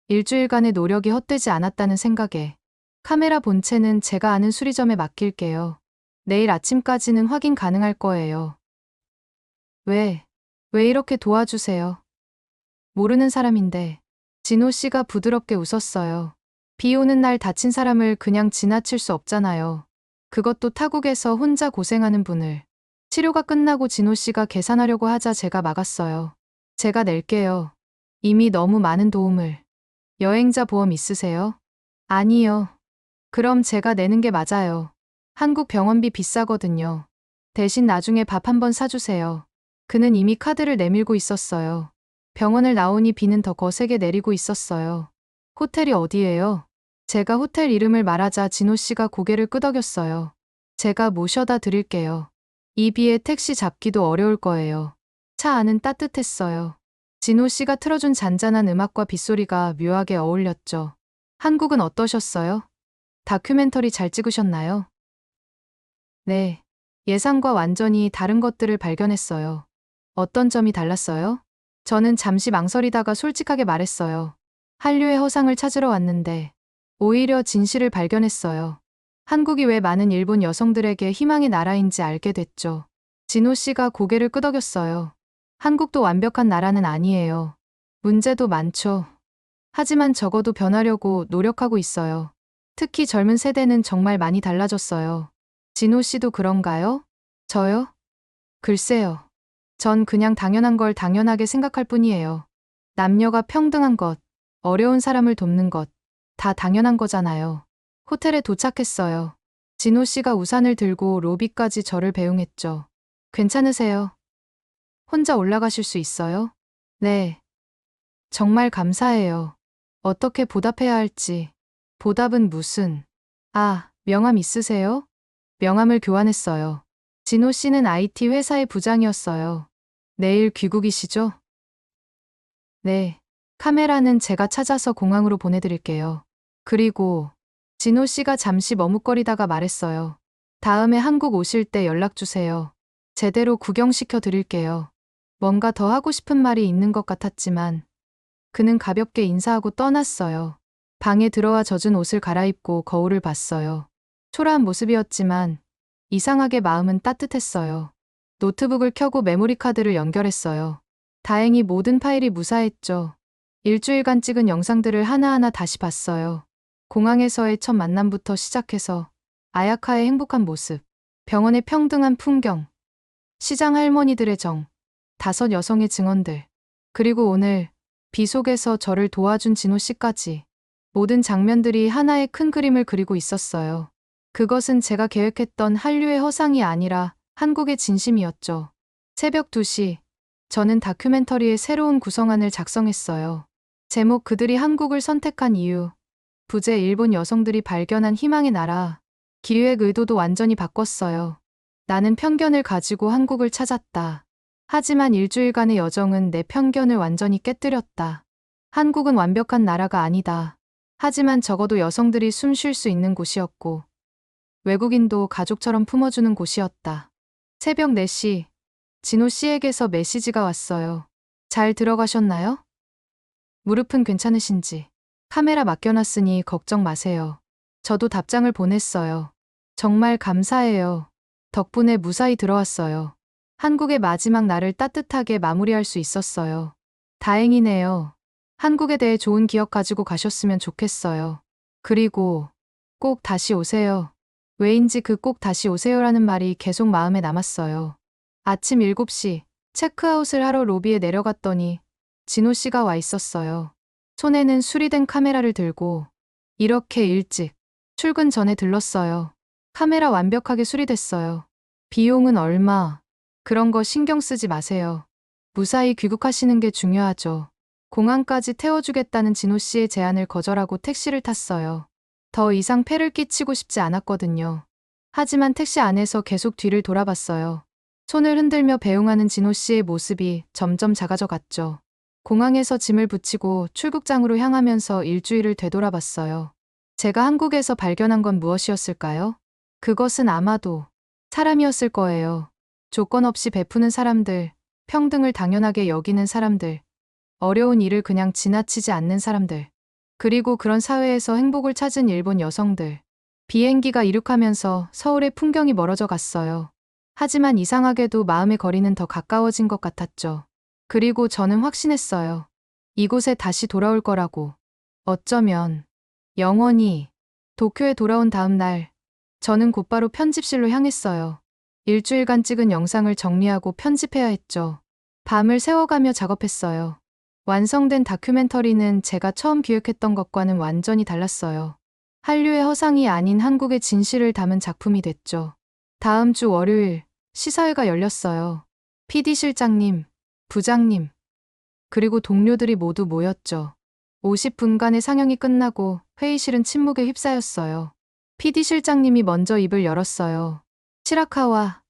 일주일간의 노력이 헛되지 않았다는 생각에. 카메라 본체는 제가 아는 수리점에 맡길게요. 내일 아침까지는 확인 가능할 거예요. 왜 이렇게 도와주세요? 모르는 사람인데. 진호 씨가 부드럽게 웃었어요. 비 오는 날 다친 사람을 그냥 지나칠 수 없잖아요. 그것도 타국에서 혼자 고생하는 분을. 치료가 끝나고 진호 씨가 계산하려고 하자 제가 막았어요. 제가 낼게요. 이미 너무 많은 도움을. 여행자 보험 있으세요? 아니요. 그럼 제가 내는 게 맞아요. 한국 병원비 비싸거든요. 대신 나중에 밥 한번 사주세요. 그는 이미 카드를 내밀고 있었어요. 병원을 나오니 비는 더 거세게 내리고 있었어요. 호텔이 어디예요? 제가 호텔 이름을 말하자 진호 씨가 고개를 끄덕였어요. 제가 모셔다 드릴게요. 이 비에 택시 잡기도 어려울 거예요. 차 안은 따뜻했어요. 진호 씨가 틀어준 잔잔한 음악과 빗소리가 묘하게 어울렸죠. 한국은 어떠셨어요? 다큐멘터리 잘 찍으셨나요? 네. 예상과 완전히 다른 것들을 발견했어요. 어떤 점이 달랐어요? 저는 잠시 망설이다가 솔직하게 말했어요. 한류의 허상을 찾으러 왔는데 오히려 진실을 발견했어요. 한국이 왜 많은 일본 여성들에게 희망의 나라인지 알게 됐죠. 진호 씨가 고개를 끄덕였어요. 한국도 완벽한 나라는 아니에요. 문제도 많죠. 하지만 적어도 변하려고 노력하고 있어요. 특히 젊은 세대는 정말 많이 달라졌어요. 진호 씨도 그런가요? 저요? 글쎄요. 전 그냥 당연한 걸 당연하게 생각할 뿐이에요. 남녀가 평등한 것, 어려운 사람을 돕는 것, 다 당연한 거잖아요. 호텔에 도착했어요. 진호 씨가 우산을 들고 로비까지 저를 배웅했죠. 괜찮으세요? 혼자 올라가실 수 있어요? 네. 정말 감사해요. 어떻게 보답해야 할지. 보답은 무슨. 아, 명함 있으세요? 명함을 교환했어요. 진호 씨는 IT 회사의 부장이었어요. 내일 귀국이시죠? 네. 카메라는 제가 찾아서 공항으로 보내드릴게요. 그리고 진호 씨가 잠시 머뭇거리다가 말했어요. 다음에 한국 오실 때 연락주세요. 제대로 구경시켜 드릴게요. 뭔가 더 하고 싶은 말이 있는 것 같았지만 그는 가볍게 인사하고 떠났어요. 방에 들어와 젖은 옷을 갈아입고 거울을 봤어요. 초라한 모습이었지만 이상하게 마음은 따뜻했어요. 노트북을 켜고 메모리 카드를 연결했어요. 다행히 모든 파일이 무사했죠. 일주일간 찍은 영상들을 하나하나 다시 봤어요. 공항에서의 첫 만남부터 시작해서 아야카의 행복한 모습, 병원의 평등한 풍경, 시장 할머니들의 정, 5 여성의 증언들, 그리고 오늘 비 속에서 저를 도와준 진호 씨까지 모든 장면들이 하나의 큰 그림을 그리고 있었어요. 그것은 제가 계획했던 한류의 허상이 아니라 한국의 진심이었죠. 새벽 2시, 저는 다큐멘터리의 새로운 구성안을 작성했어요. 제목 그들이 한국을 선택한 이유, 부제 일본 여성들이 발견한 희망의 나라, 기획 의도도 완전히 바꿨어요. 나는 편견을 가지고 한국을 찾았다. 하지만 일주일간의 여정은 내 편견을 완전히 깨뜨렸다. 한국은 완벽한 나라가 아니다. 하지만 적어도 여성들이 숨 쉴 수 있는 곳이었고, 외국인도 가족처럼 품어주는 곳이었다. 새벽 4시, 진호 씨에게서 메시지가 왔어요. 잘 들어가셨나요? 무릎은 괜찮으신지. 카메라 맡겨놨으니 걱정 마세요. 저도 답장을 보냈어요. 정말 감사해요. 덕분에 무사히 들어왔어요. 한국의 마지막 날을 따뜻하게 마무리할 수 있었어요. 다행이네요. 한국에 대해 좋은 기억 가지고 가셨으면 좋겠어요. 그리고 꼭 다시 오세요. 왜인지 그 꼭 다시 오세요라는 말이 계속 마음에 남았어요. 아침 7시 체크아웃을 하러 로비에 내려갔더니 진호 씨가 와 있었어요. 손에는 수리된 카메라를 들고. 이렇게 일찍 출근 전에 들렀어요. 카메라 완벽하게 수리됐어요. 비용은 얼마? 그런 거 신경 쓰지 마세요. 무사히 귀국하시는 게 중요하죠. 공항까지 태워주겠다는 진호 씨의 제안을 거절하고 택시를 탔어요. 더 이상 폐를 끼치고 싶지 않았거든요. 하지만 택시 안에서 계속 뒤를 돌아봤어요. 손을 흔들며 배웅하는 진호 씨의 모습이 점점 작아져 갔죠. 공항에서 짐을 붙이고 출국장으로 향하면서 일주일을 되돌아봤어요. 제가 한국에서 발견한 건 무엇이었을까요? 그것은 아마도 사람이었을 거예요. 조건 없이 베푸는 사람들, 평등을 당연하게 여기는 사람들, 어려운 일을 그냥 지나치지 않는 사람들, 그리고 그런 사회에서 행복을 찾은 일본 여성들. 비행기가 이륙하면서 서울의 풍경이 멀어져 갔어요. 하지만 이상하게도 마음의 거리는 더 가까워진 것 같았죠. 그리고 저는 확신했어요. 이곳에 다시 돌아올 거라고. 어쩌면 영원히. 도쿄에 돌아온 다음 날, 저는 곧바로 편집실로 향했어요. 일주일간 찍은 영상을 정리하고 편집해야 했죠. 밤을 새워가며 작업했어요. 완성된 다큐멘터리는 제가 처음 기획했던 것과는 완전히 달랐어요. 한류의 허상이 아닌 한국의 진실을 담은 작품이 됐죠. 다음 주 월요일, 시사회가 열렸어요. PD 실장님, 부장님, 그리고 동료들이 모두 모였죠. 50분간의 상영이 끝나고 회의실은 침묵에 휩싸였어요. PD 실장님이 먼저 입을 열었어요. 시라카와,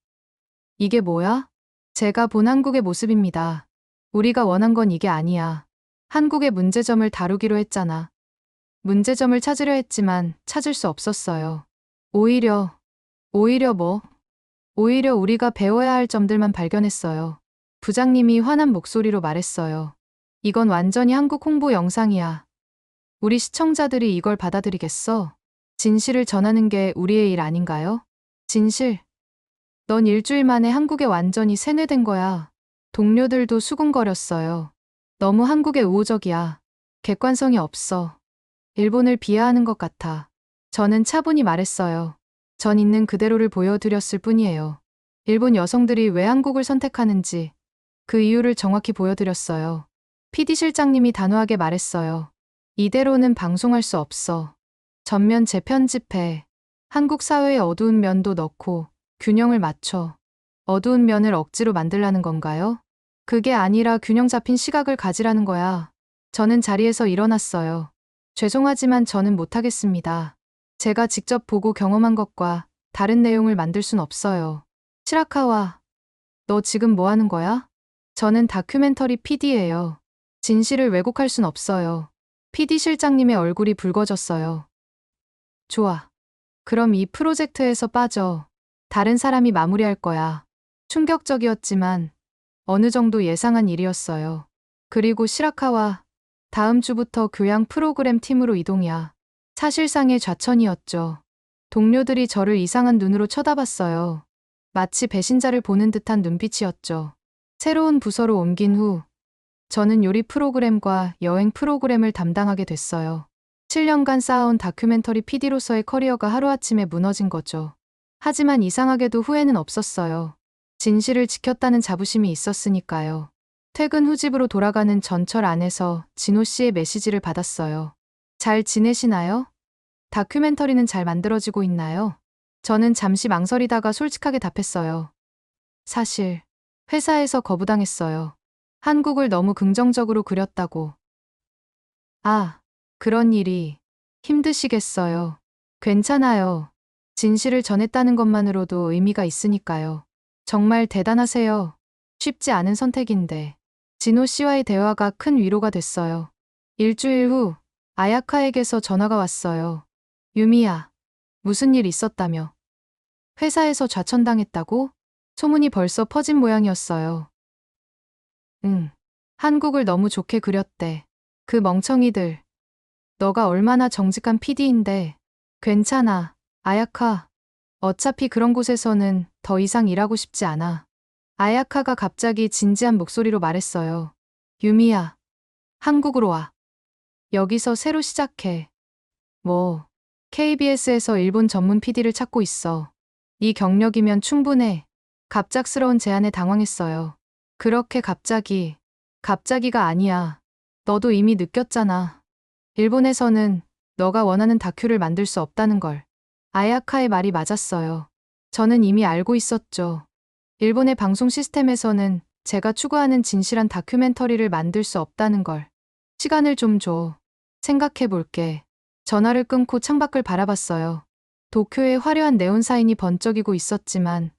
이게 뭐야? 제가 본 한국의 모습입니다. 우리가 원한 건 이게 아니야. 한국의 문제점을 다루기로 했잖아. 문제점을 찾으려 했지만 찾을 수 없었어요. 오히려 뭐? 오히려 우리가 배워야 할 점들만 발견했어요. 부장님이 화난 목소리로 말했어요. 이건 완전히 한국 홍보 영상이야. 우리 시청자들이 이걸 받아들이겠어? 진실을 전하는 게 우리의 일 아닌가요? 진실? 넌 일주일 만에 한국에 완전히 세뇌된 거야. 동료들도 수군거렸어요. 너무 한국에 우호적이야. 객관성이 없어. 일본을 비하하는 것 같아. 저는 차분히 말했어요. 전 있는 그대로를 보여드렸을 뿐이에요. 일본 여성들이 왜 한국을 선택하는지 그 이유를 정확히 보여드렸어요. PD 실장님이 단호하게 말했어요. 이대로는 방송할 수 없어. 전면 재편집해. 한국 사회의 어두운 면도 넣고 균형을 맞춰. 어두운 면을 억지로 만들라는 건가요? 그게 아니라 균형 잡힌 시각을 가지라는 거야. 저는 자리에서 일어났어요. 죄송하지만 저는 못하겠습니다. 제가 직접 보고 경험한 것과 다른 내용을 만들 순 없어요. 시라카와, 너 지금 뭐 하는 거야? 저는 다큐멘터리 PD예요. 진실을 왜곡할 순 없어요. PD 실장님의 얼굴이 붉어졌어요. 좋아. 그럼 이 프로젝트에서 빠져. 다른 사람이 마무리할 거야. 충격적이었지만 어느 정도 예상한 일이었어요. 그리고 시라카와, 다음 주부터 교양 프로그램 팀으로 이동이야. 사실상의 좌천이었죠. 동료들이 저를 이상한 눈으로 쳐다봤어요. 마치 배신자를 보는 듯한 눈빛이었죠. 새로운 부서로 옮긴 후 저는 요리 프로그램과 여행 프로그램을 담당하게 됐어요. 7년간 쌓아온 다큐멘터리 PD로서의 커리어가 하루아침에 무너진 거죠. 하지만 이상하게도 후회는 없었어요. 진실을 지켰다는 자부심이 있었으니까요. 퇴근 후 집으로 돌아가는 전철 안에서 진호 씨의 메시지를 받았어요. 잘 지내시나요? 다큐멘터리는 잘 만들어지고 있나요? 저는 잠시 망설이다가 솔직하게 답했어요. 사실, 회사에서 거부당했어요. 한국을 너무 긍정적으로 그렸다고. 아, 그런 일이 힘드시겠어요. 괜찮아요. 진실을 전했다는 것만으로도 의미가 있으니까요. 정말 대단하세요. 쉽지 않은 선택인데. 진호 씨와의 대화가 큰 위로가 됐어요. 일주일 후, 아야카에게서 전화가 왔어요. 유미야, 무슨 일 있었다며? 회사에서 좌천당했다고? 소문이 벌써 퍼진 모양이었어요. 응, 한국을 너무 좋게 그렸대. 그 멍청이들. 너가 얼마나 정직한 PD인데. 괜찮아, 아야카. 어차피 그런 곳에서는 더 이상 일하고 싶지 않아. 아야카가 갑자기 진지한 목소리로 말했어요. 유미야, 한국으로 와. 여기서 새로 시작해. 뭐, KBS에서 일본 전문 PD를 찾고 있어. 네 경력이면 충분해. 갑작스러운 제안에 당황했어요. 그렇게 갑자기가 아니야. 너도 이미 느꼈잖아. 일본에서는 너가 원하는 다큐를 만들 수 없다는 걸. 아야카의 말이 맞았어요. 저는 이미 알고 있었죠. 일본의 방송 시스템에서는 제가 추구하는 진실한 다큐멘터리를 만들 수 없다는 걸. 시간을 좀 줘. 생각해 볼게. 전화를 끊고 창밖을 바라봤어요. 도쿄의 화려한 네온 사인이 번쩍이고 있었지만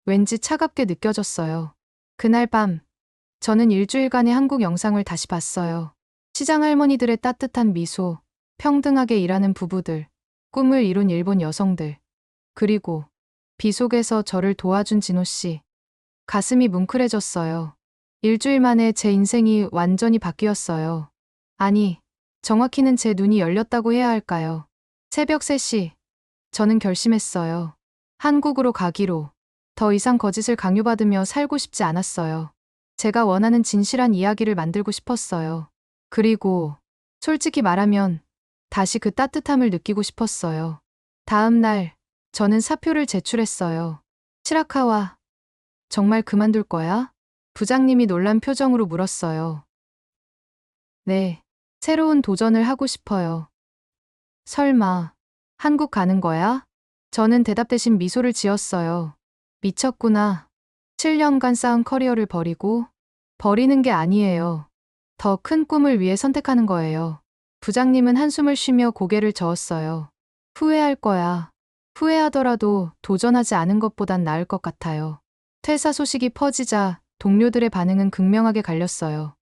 왠지 차갑게 느껴졌어요. 그날 밤, 저는 일주일간의 한국 영상을 다시 봤어요. 시장 할머니들의 따뜻한 미소, 평등하게 일하는 부부들, 꿈을 이룬 일본 여성들, 그리고 비 속에서 저를 도와준 진호 씨. 가슴이 뭉클해졌어요. 일주일 만에 제 인생이 완전히 바뀌었어요. 아니, 정확히는 제 눈이 열렸다고 해야 할까요? 새벽 3시, 저는 결심했어요. 한국으로 가기로. 더 이상 거짓을 강요받으며 살고 싶지 않았어요. 제가 원하는 진실한 이야기를 만들고 싶었어요. 그리고 솔직히 말하면 다시 그 따뜻함을 느끼고 싶었어요. 다음 날, 저는 사표를 제출했어요. 시라카와, 정말 그만둘 거야? 부장님이 놀란 표정으로 물었어요. 네, 새로운 도전을 하고 싶어요. 설마, 한국 가는 거야? 저는 대답 대신 미소를 지었어요. 미쳤구나. 7년간 쌓은 커리어를 버리는 게 아니에요. 더 큰 꿈을 위해 선택하는 거예요. 부장님은 한숨을 쉬며 고개를 저었어요. 후회할 거야. 후회하더라도 도전하지 않은 것보단 나을 것 같아요. 퇴사 소식이 퍼지자 동료들의 반응은 극명하게 갈렸어요.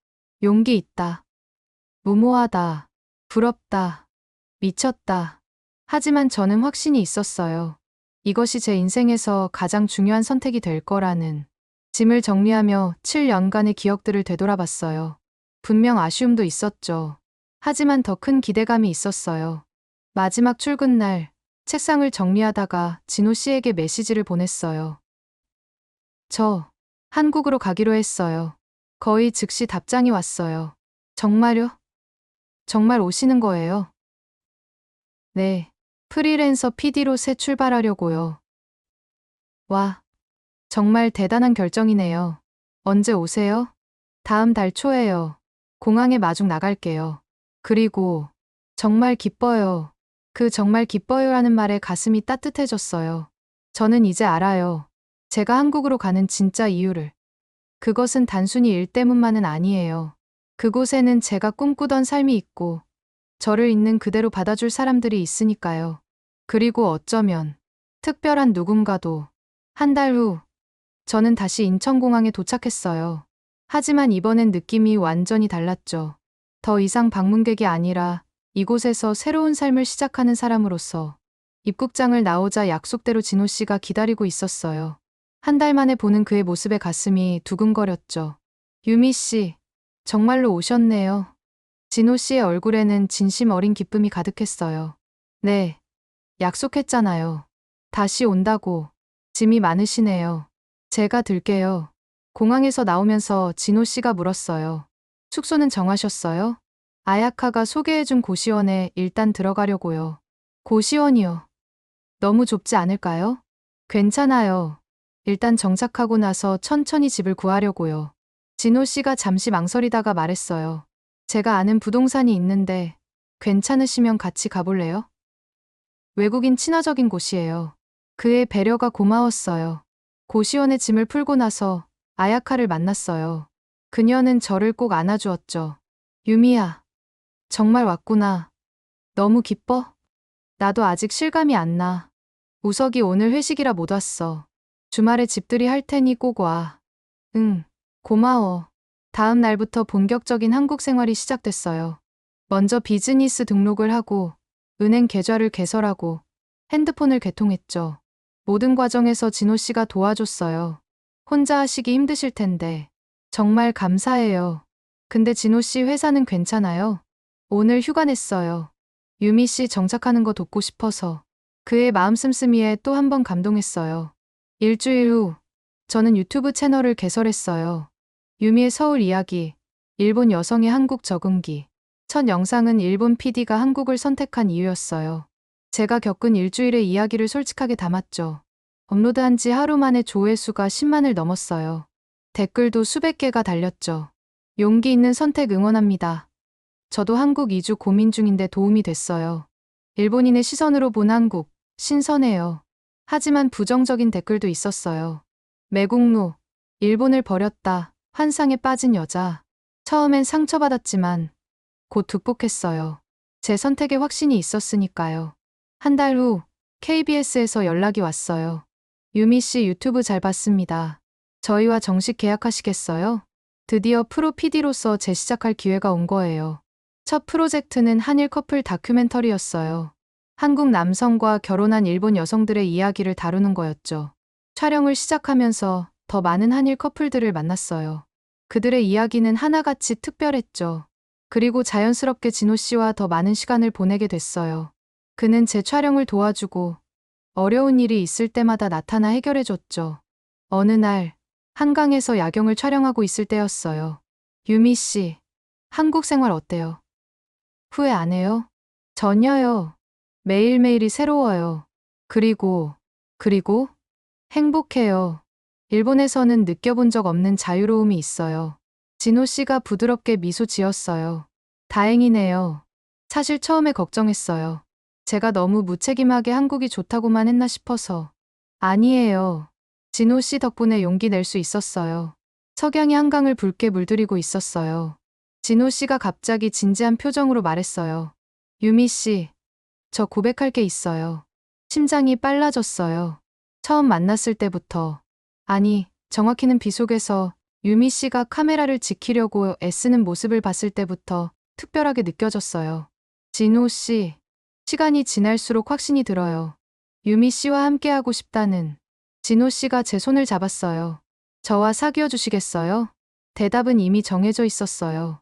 용기 있다. 무모하다. 부럽다. 미쳤다. 하지만 저는 확신이 있었어요. 이것이 제 인생에서 가장 중요한 선택이 될 거라는. 짐을 정리하며 7년간의 기억들을 되돌아봤어요. 분명 아쉬움도 있었죠. 하지만 더 큰 기대감이 있었어요. 마지막 출근 날, 책상을 정리하다가 진호 씨에게 메시지를 보냈어요. 저, 한국으로 가기로 했어요. 거의 즉시 답장이 왔어요. 정말요? 정말 오시는 거예요? 네, 프리랜서 PD로 새 출발하려고요. 와, 정말 대단한 결정이네요. 언제 오세요? 다음 달 초에요. 공항에 마중 나갈게요. 그리고 정말 기뻐요. 그 정말 기뻐요라는 말에 가슴이 따뜻해졌어요. 저는 이제 알아요. 제가 한국으로 가는 진짜 이유를. 그것은 단순히 일 때문만은 아니에요. 그곳에는 제가 꿈꾸던 삶이 있고 저를 있는 그대로 받아줄 사람들이 있으니까요. 그리고 어쩌면 특별한 누군가도. 한 달 후, 저는 다시 인천공항에 도착했어요. 하지만 이번엔 느낌이 완전히 달랐죠. 더 이상 방문객이 아니라 이곳에서 새로운 삶을 시작하는 사람으로서. 입국장을 나오자 약속대로 진호 씨가 기다리고 있었어요. 한 달 만에 보는 그의 모습에 가슴이 두근거렸죠. 유미 씨, 정말로 오셨네요. 진호 씨의 얼굴에는 진심 어린 기쁨이 가득했어요. 네, 약속했잖아요. 다시 온다고. 짐이 많으시네요. 제가 들게요. 공항에서 나오면서 진호 씨가 물었어요. 숙소는 정하셨어요? 아야카가 소개해준 고시원에 일단 들어가려고요. 고시원이요. 너무 좁지 않을까요? 괜찮아요. 일단 정착하고 나서 천천히 집을 구하려고요. 진호 씨가 잠시 망설이다가 말했어요. 제가 아는 부동산이 있는데 괜찮으시면 같이 가볼래요? 외국인 친화적인 곳이에요. 그의 배려가 고마웠어요. 고시원의 짐을 풀고 나서 아야카를 만났어요. 그녀는 저를 꼭 안아주었죠. 유미야, 정말 왔구나. 너무 기뻐? 나도 아직 실감이 안 나. 우석이 오늘 회식이라 못 왔어. 주말에 집들이 할 테니 꼭 와. 응, 고마워. 다음 날부터 본격적인 한국 생활이 시작됐어요. 먼저 비즈니스 등록을 하고 은행 계좌를 개설하고 핸드폰을 개통했죠. 모든 과정에서 진호 씨가 도와줬어요. 혼자 하시기 힘드실 텐데 정말 감사해요. 근데 진호 씨 회사는 괜찮아요? 오늘 휴가 냈어요. 유미 씨 정착하는 거 돕고 싶어서. 그의 마음 씀씀이에 또 한 번 감동했어요. 일주일 후 저는 유튜브 채널을 개설했어요. 유미의 서울 이야기, 일본 여성의 한국 적응기. 첫 영상은 일본 PD가 한국을 선택한 이유였어요. 제가 겪은 일주일의 이야기를 솔직하게 담았죠. 업로드한 지 하루 만에 조회수가 10만을 넘었어요. 댓글도 수백 개가 달렸죠. 용기 있는 선택 응원합니다. 저도 한국 이주 고민 중인데 도움이 됐어요. 일본인의 시선으로 본 한국, 신선해요. 하지만 부정적인 댓글도 있었어요. 매국노, 일본을 버렸다, 환상에 빠진 여자. 처음엔 상처받았지만 곧 극복했어요. 제 선택에 확신이 있었으니까요. 한 달 후 KBS에서 연락이 왔어요. 유미 씨 유튜브 잘 봤습니다. 저희와 정식 계약하시겠어요? 드디어 프로 PD로서 재시작할 기회가 온 거예요. 첫 프로젝트는 한일 커플 다큐멘터리였어요. 한국 남성과 결혼한 일본 여성들의 이야기를 다루는 거였죠. 촬영을 시작하면서 더 많은 한일 커플들을 만났어요. 그들의 이야기는 하나같이 특별했죠. 그리고 자연스럽게 진호 씨와 더 많은 시간을 보내게 됐어요. 그는 제 촬영을 도와주고 어려운 일이 있을 때마다 나타나 해결해줬죠. 어느 날 한강에서 야경을 촬영하고 있을 때였어요. 유미 씨, 한국 생활 어때요? 후회 안 해요? 전혀요. 매일매일이 새로워요. 그리고 행복해요. 일본에서는 느껴본 적 없는 자유로움이 있어요. 진호 씨가 부드럽게 미소 지었어요. 다행이네요. 사실 처음에 걱정했어요. 제가 너무 무책임하게 한국이 좋다고만 했나 싶어서. 아니에요. 진호 씨 덕분에 용기 낼 수 있었어요. 석양이 한강을 붉게 물들이고 있었어요. 진호 씨가 갑자기 진지한 표정으로 말했어요. 유미 씨, 저 고백할 게 있어요. 심장이 빨라졌어요. 처음 만났을 때부터. 아니, 정확히는 비 속에서 유미 씨가 카메라를 지키려고 애쓰는 모습을 봤을 때부터 특별하게 느껴졌어요. 진호 씨, 시간이 지날수록 확신이 들어요. 유미 씨와 함께하고 싶다는. 진호 씨가 제 손을 잡았어요. 저와 사귀어 주시겠어요? 대답은 이미 정해져 있었어요.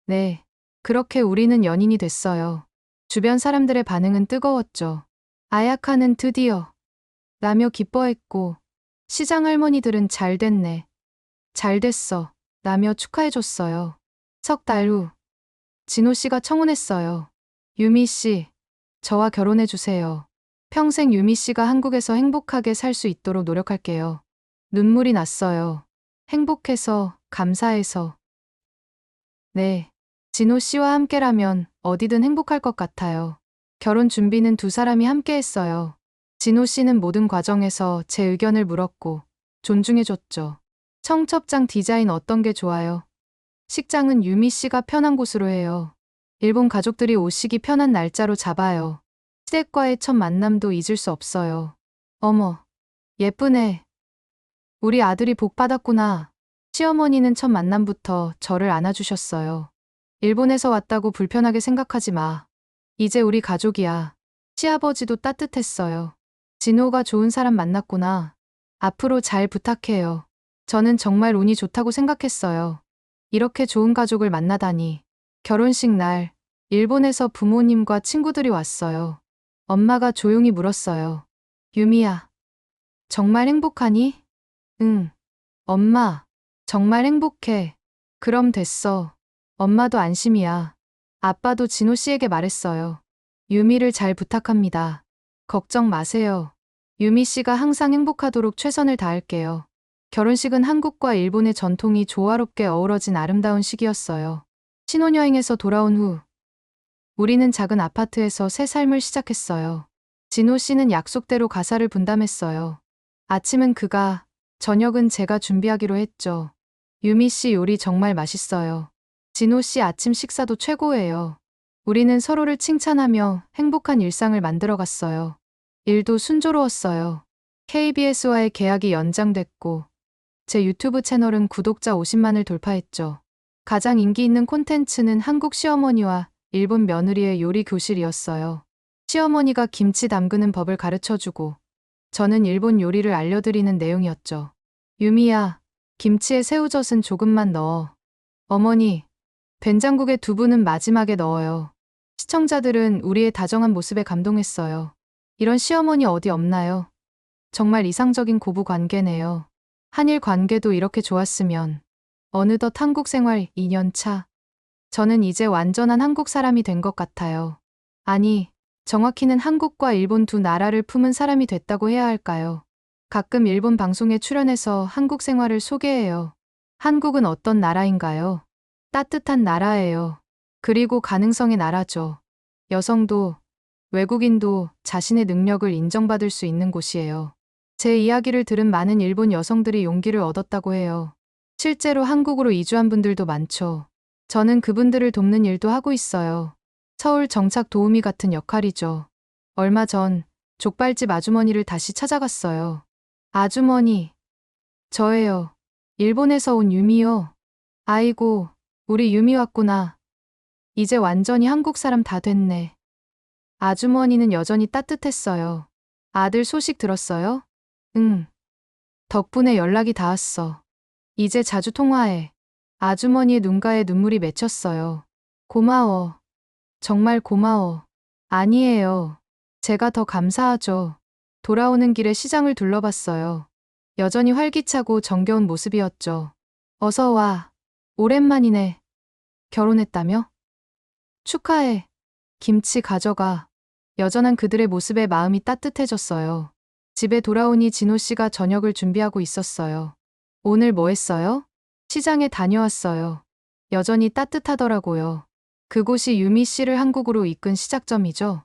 네. 그렇게 우리는 연인이 됐어요. 주변 사람들의 반응은 뜨거웠죠. 아야카는 드디어 라며 기뻐했고, 시장 할머니들은 잘 됐네. 잘 됐어. 라며 축하해줬어요. 석 달 후, 진호 씨가 청혼했어요. 유미 씨, 저와 결혼해주세요. 평생 유미 씨가 한국에서 행복하게 살 수 있도록 노력할게요. 눈물이 났어요. 행복해서, 감사해서. 네. 진호 씨와 함께라면 어디든 행복할 것 같아요. 결혼 준비는 두 사람이 함께 했어요. 진호 씨는 모든 과정에서 제 의견을 물었고 존중해줬죠. 청첩장 디자인 어떤 게 좋아요? 식장은 유미 씨가 편한 곳으로 해요. 일본 가족들이 오시기 편한 날짜로 잡아요. 시댁과의 첫 만남도 잊을 수 없어요. 어머, 예쁘네. 우리 아들이 복 받았구나. 시어머니는 첫 만남부터 저를 안아주셨어요. 일본에서 왔다고 불편하게 생각하지 마. 이제 우리 가족이야. 시아버지도 따뜻했어요. 진호가 좋은 사람 만났구나. 앞으로 잘 부탁해요. 저는 정말 운이 좋다고 생각했어요. 이렇게 좋은 가족을 만나다니. 결혼식 날, 일본에서 부모님과 친구들이 왔어요. 엄마가 조용히 물었어요. 유미야, 정말 행복하니? 응. 엄마, 정말 행복해. 그럼 됐어. 엄마도 안심이야. 아빠도 진호 씨에게 말했어요. 유미를 잘 부탁합니다. 걱정 마세요. 유미 씨가 항상 행복하도록 최선을 다할게요. 결혼식은 한국과 일본의 전통이 조화롭게 어우러진 아름다운 시기였어요. 신혼여행에서 돌아온 후, 우리는 작은 아파트에서 새 삶을 시작했어요. 진호 씨는 약속대로 가사를 분담했어요. 아침은 그가, 저녁은 제가 준비하기로 했죠. 유미 씨 요리 정말 맛있어요. 진호 씨 아침 식사도 최고예요. 우리는 서로를 칭찬하며 행복한 일상을 만들어갔어요. 일도 순조로웠어요. KBS와의 계약이 연장됐고 제 유튜브 채널은 구독자 50만을 돌파했죠. 가장 인기 있는 콘텐츠는 한국 시어머니와 일본 며느리의 요리 교실이었어요. 시어머니가 김치 담그는 법을 가르쳐주고 저는 일본 요리를 알려드리는 내용이었죠. 유미야, 김치에 새우젓은 조금만 넣어. 어머니, 된장국에 두부는 마지막에 넣어요. 시청자들은 우리의 다정한 모습에 감동했어요. 이런 시어머니 어디 없나요? 정말 이상적인 고부 관계네요. 한일 관계도 이렇게 좋았으면 어느덧 한국 생활 2년 차. 저는 이제 완전한 한국 사람이 된 것 같아요. 아니, 정확히는 한국과 일본 두 나라를 품은 사람이 됐다고 해야 할까요? 가끔 일본 방송에 출연해서 한국 생활을 소개해요. 한국은 어떤 나라인가요? 따뜻한 나라예요. 그리고 가능성의 나라죠. 여성도, 외국인도 자신의 능력을 인정받을 수 있는 곳이에요. 제 이야기를 들은 많은 일본 여성들이 용기를 얻었다고 해요. 실제로 한국으로 이주한 분들도 많죠. 저는 그분들을 돕는 일도 하고 있어요. 서울 정착 도우미 같은 역할이죠. 얼마 전 족발집 아주머니를 다시 찾아갔어요. 아주머니, 저예요. 일본에서 온 유미요. 아이고, 우리 유미 왔구나. 이제 완전히 한국 사람 다 됐네. 아주머니는 여전히 따뜻했어요. 아들 소식 들었어요? 응. 덕분에 연락이 닿았어. 이제 자주 통화해. 아주머니의 눈가에 눈물이 맺혔어요. 고마워. 정말 고마워. 아니에요. 제가 더 감사하죠. 돌아오는 길에 시장을 둘러봤어요. 여전히 활기차고 정겨운 모습이었죠. 어서 와. 오랜만이네. 결혼했다며? 축하해. 김치 가져가. 여전한 그들의 모습에 마음이 따뜻해졌어요. 집에 돌아오니 진호 씨가 저녁을 준비하고 있었어요. 오늘 뭐 했어요? 시장에 다녀왔어요. 여전히 따뜻하더라고요. 그곳이 유미 씨를 한국으로 이끈 시작점이죠?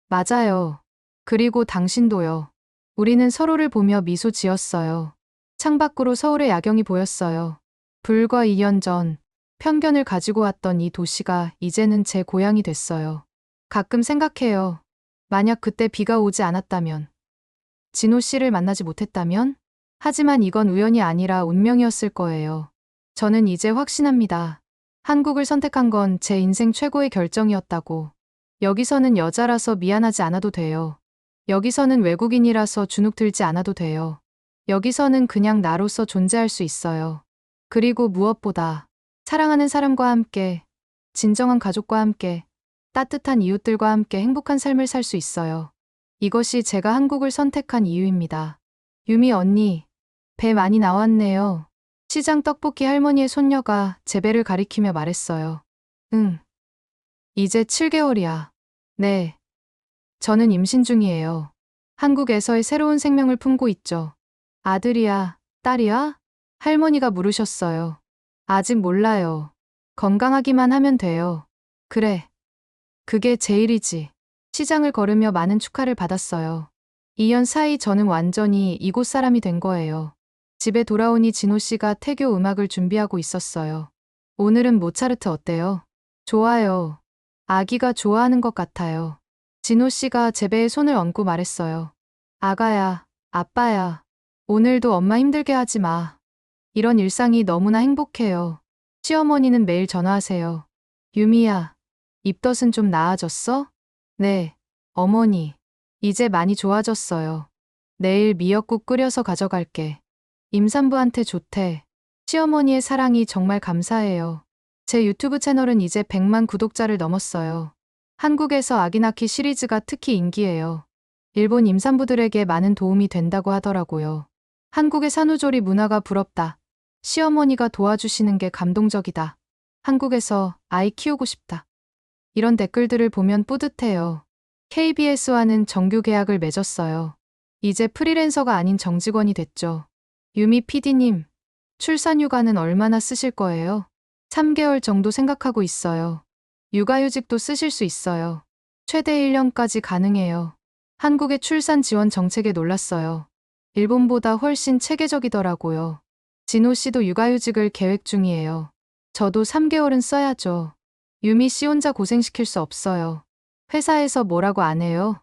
맞아요. 그리고 당신도요. 우리는 서로를 보며 미소 지었어요. 창밖으로 서울의 야경이 보였어요. 불과 2년 전 편견을 가지고 왔던 이 도시가 이제는 제 고향이 됐어요. 가끔 생각해요. 만약 그때 비가 오지 않았다면, 진호 씨를 만나지 못했다면? 하지만 이건 우연이 아니라 운명이었을 거예요. 저는 이제 확신합니다. 한국을 선택한 건 제 인생 최고의 결정이었다고. 여기서는 여자라서 미안하지 않아도 돼요. 여기서는 외국인이라서 주눅 들지 않아도 돼요. 여기서는 그냥 나로서 존재할 수 있어요. 그리고 무엇보다 사랑하는 사람과 함께, 진정한 가족과 함께, 따뜻한 이웃들과 함께 행복한 삶을 살 수 있어요. 이것이 제가 한국을 선택한 이유입니다. 유미 언니, 배 많이 나왔네요. 시장 떡볶이 할머니의 손녀가 제 배를 가리키며 말했어요. 응. 이제 7개월이야. 네. 저는 임신 중이에요. 한국에서의 새로운 생명을 품고 있죠. 아들이야, 딸이야? 할머니가 물으셨어요. 아직 몰라요. 건강하기만 하면 돼요. 그래. 그게 제일이지. 시장을 걸으며 많은 축하를 받았어요. 2년 사이 저는 완전히 이곳 사람이 된 거예요. 집에 돌아오니 진호 씨가 태교 음악을 준비하고 있었어요. 오늘은 모차르트 어때요? 좋아요. 아기가 좋아하는 것 같아요. 진호 씨가 제 배에 손을 얹고 말했어요. 아가야, 아빠야. 오늘도 엄마 힘들게 하지 마. 이런 일상이 너무나 행복해요. 시어머니는 매일 전화하세요. 유미야, 입덧은 좀 나아졌어? 네, 어머니. 이제 많이 좋아졌어요. 내일 미역국 끓여서 가져갈게. 임산부한테 좋대. 시어머니의 사랑이 정말 감사해요. 제 유튜브 채널은 이제 100만 구독자를 넘었어요. 한국에서 아기 낳기 시리즈가 특히 인기예요. 일본 임산부들에게 많은 도움이 된다고 하더라고요. 한국의 산후조리 문화가 부럽다. 시어머니가 도와주시는 게 감동적이다. 한국에서 아이 키우고 싶다. 이런 댓글들을 보면 뿌듯해요. KBS와는 정규 계약을 맺었어요. 이제 프리랜서가 아닌 정직원이 됐죠. 유미 PD님, 출산휴가는 얼마나 쓰실 거예요? 3개월 정도 생각하고 있어요. 육아휴직도 쓰실 수 있어요. 최대 1년까지 가능해요. 한국의 출산 지원 정책에 놀랐어요. 일본보다 훨씬 체계적이더라고요. 진호 씨도 육아휴직을 계획 중이에요. 저도 3개월은 써야죠. 유미 씨 혼자 고생시킬 수 없어요. 회사에서 뭐라고 안 해요?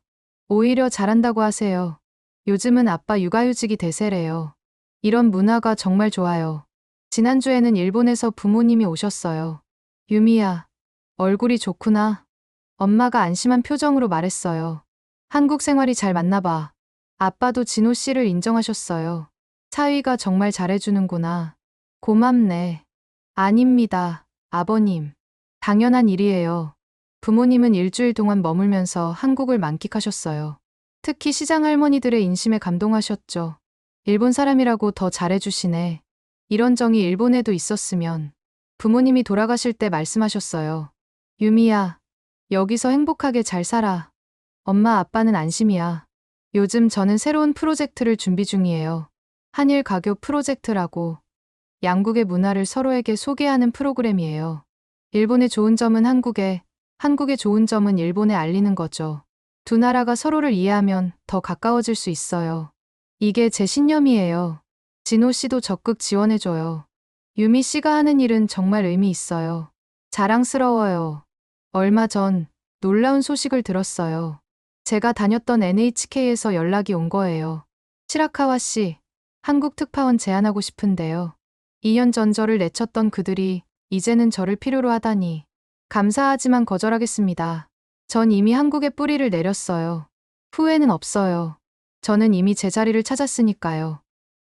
오히려 잘한다고 하세요. 요즘은 아빠 육아휴직이 대세래요. 이런 문화가 정말 좋아요. 지난주에는 일본에서 부모님이 오셨어요. 유미야, 얼굴이 좋구나. 엄마가 안심한 표정으로 말했어요. 한국 생활이 잘 맞나 봐. 아빠도 진호 씨를 인정하셨어요. 사위가 정말 잘해주는구나. 고맙네. 아닙니다, 아버님. 당연한 일이에요. 부모님은 일주일 동안 머물면서 한국을 만끽하셨어요. 특히 시장 할머니들의 인심에 감동하셨죠. 일본 사람이라고 더 잘해주시네. 이런 정이 일본에도 있었으면. 부모님이 돌아가실 때 말씀하셨어요. 유미야, 여기서 행복하게 잘 살아. 엄마 아빠는 안심이야. 요즘 저는 새로운 프로젝트를 준비 중이에요. 한일 가교 프로젝트라고. 양국의 문화를 서로에게 소개하는 프로그램이에요. 일본의 좋은 점은 한국에, 한국의 좋은 점은 일본에 알리는 거죠. 두 나라가 서로를 이해하면 더 가까워질 수 있어요. 이게 제 신념이에요. 진호 씨도 적극 지원해줘요. 유미 씨가 하는 일은 정말 의미 있어요. 자랑스러워요. 얼마 전 놀라운 소식을 들었어요. 제가 다녔던 NHK에서 연락이 온 거예요. 시라카와 씨, 한국 특파원 제안하고 싶은데요. 2년 전 저를 내쳤던 그들이 이제는 저를 필요로 하다니. 감사하지만 거절하겠습니다. 전 이미 한국에 뿌리를 내렸어요. 후회는 없어요. 저는 이미 제 자리를 찾았으니까요.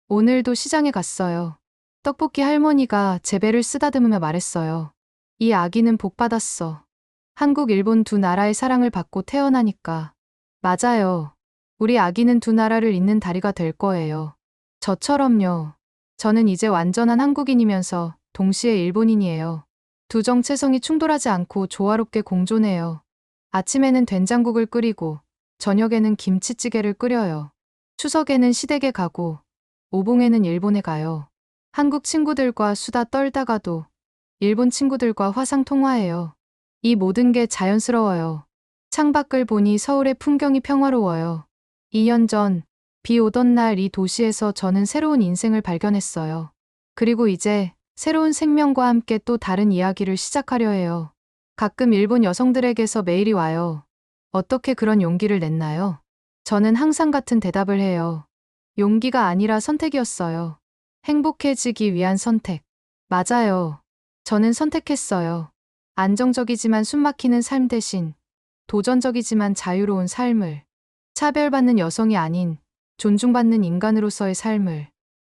오늘도 시장에 갔어요. 떡볶이 할머니가 제 배를 쓰다듬으며 말했어요. 이 아기는 복 받았어. 한국, 일본 두 나라의 사랑을 받고 태어나니까. 맞아요. 우리 아기는 두 나라를 잇는 다리가 될 거예요. 저처럼요. 저는 이제 완전한 한국인이면서 동시에 일본인이에요. 두 정체성이 충돌하지 않고 조화롭게 공존해요. 아침에는 된장국을 끓이고 저녁에는 김치찌개를 끓여요. 추석에는 시댁에 가고 오봉에는 일본에 가요. 한국 친구들과 수다 떨다가도 일본 친구들과 화상 통화해요. 이 모든 게 자연스러워요. 창밖을 보니 서울의 풍경이 평화로워요. 2년 전 비 오던 날 이 도시에서 저는 새로운 인생을 발견했어요. 그리고 이제 새로운 생명과 함께 또 다른 이야기를 시작하려 해요. 가끔 일본 여성들에게서 메일이 와요. 어떻게 그런 용기를 냈나요? 저는 항상 같은 대답을 해요. 용기가 아니라 선택이었어요. 행복해지기 위한 선택. 맞아요. 저는 선택했어요. 안정적이지만 숨막히는 삶 대신 도전적이지만 자유로운 삶을. 차별받는 여성이 아닌 존중받는 인간으로서의 삶을.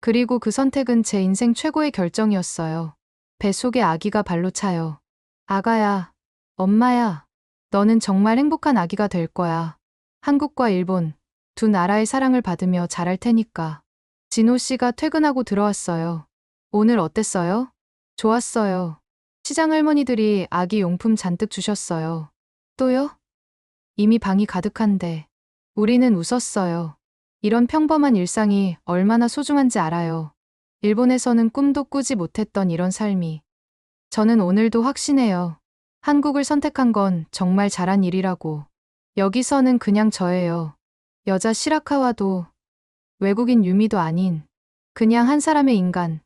그리고 그 선택은 제 인생 최고의 결정이었어요. 뱃속에 아기가 발로 차요. 아가야, 엄마야, 너는 정말 행복한 아기가 될 거야. 한국과 일본, 두 나라의 사랑을 받으며 자랄 테니까. 진호 씨가 퇴근하고 들어왔어요. 오늘 어땠어요? 좋았어요. 시장 할머니들이 아기 용품 잔뜩 주셨어요. 또요? 이미 방이 가득한데. 우리는 웃었어요. 이런 평범한 일상이 얼마나 소중한지 알아요. 일본에서는 꿈도 꾸지 못했던 이런 삶이. 저는 오늘도 확신해요. 한국을 선택한 건 정말 잘한 일이라고. 여기서는 그냥 저예요. 여자 시라카와도 외국인 유미도 아닌 그냥 한 사람의 인간,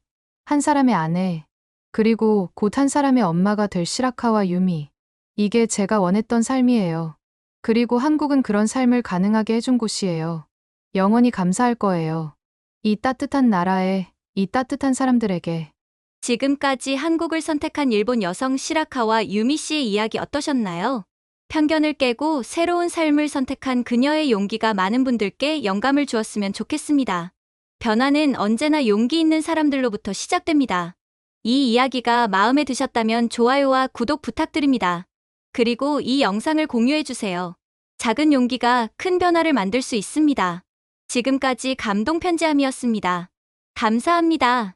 한 사람의 아내, 그리고 곧 한 사람의 엄마가 될 시라카와 유미. 이게 제가 원했던 삶이에요. 그리고 한국은 그런 삶을 가능하게 해준 곳이에요. 영원히 감사할 거예요. 이 따뜻한 나라에, 이 따뜻한 사람들에게. 지금까지 한국을 선택한 일본 여성 시라카와 유미 씨의 이야기 어떠셨나요? 편견을 깨고 새로운 삶을 선택한 그녀의 용기가 많은 분들께 영감을 주었으면 좋겠습니다. 변화는 언제나 용기 있는 사람들로부터 시작됩니다. 이 이야기가 마음에 드셨다면 좋아요와 구독 부탁드립니다. 그리고 이 영상을 공유해주세요. 작은 용기가 큰 변화를 만들 수 있습니다. 지금까지 감동 편지함이었습니다. 감사합니다.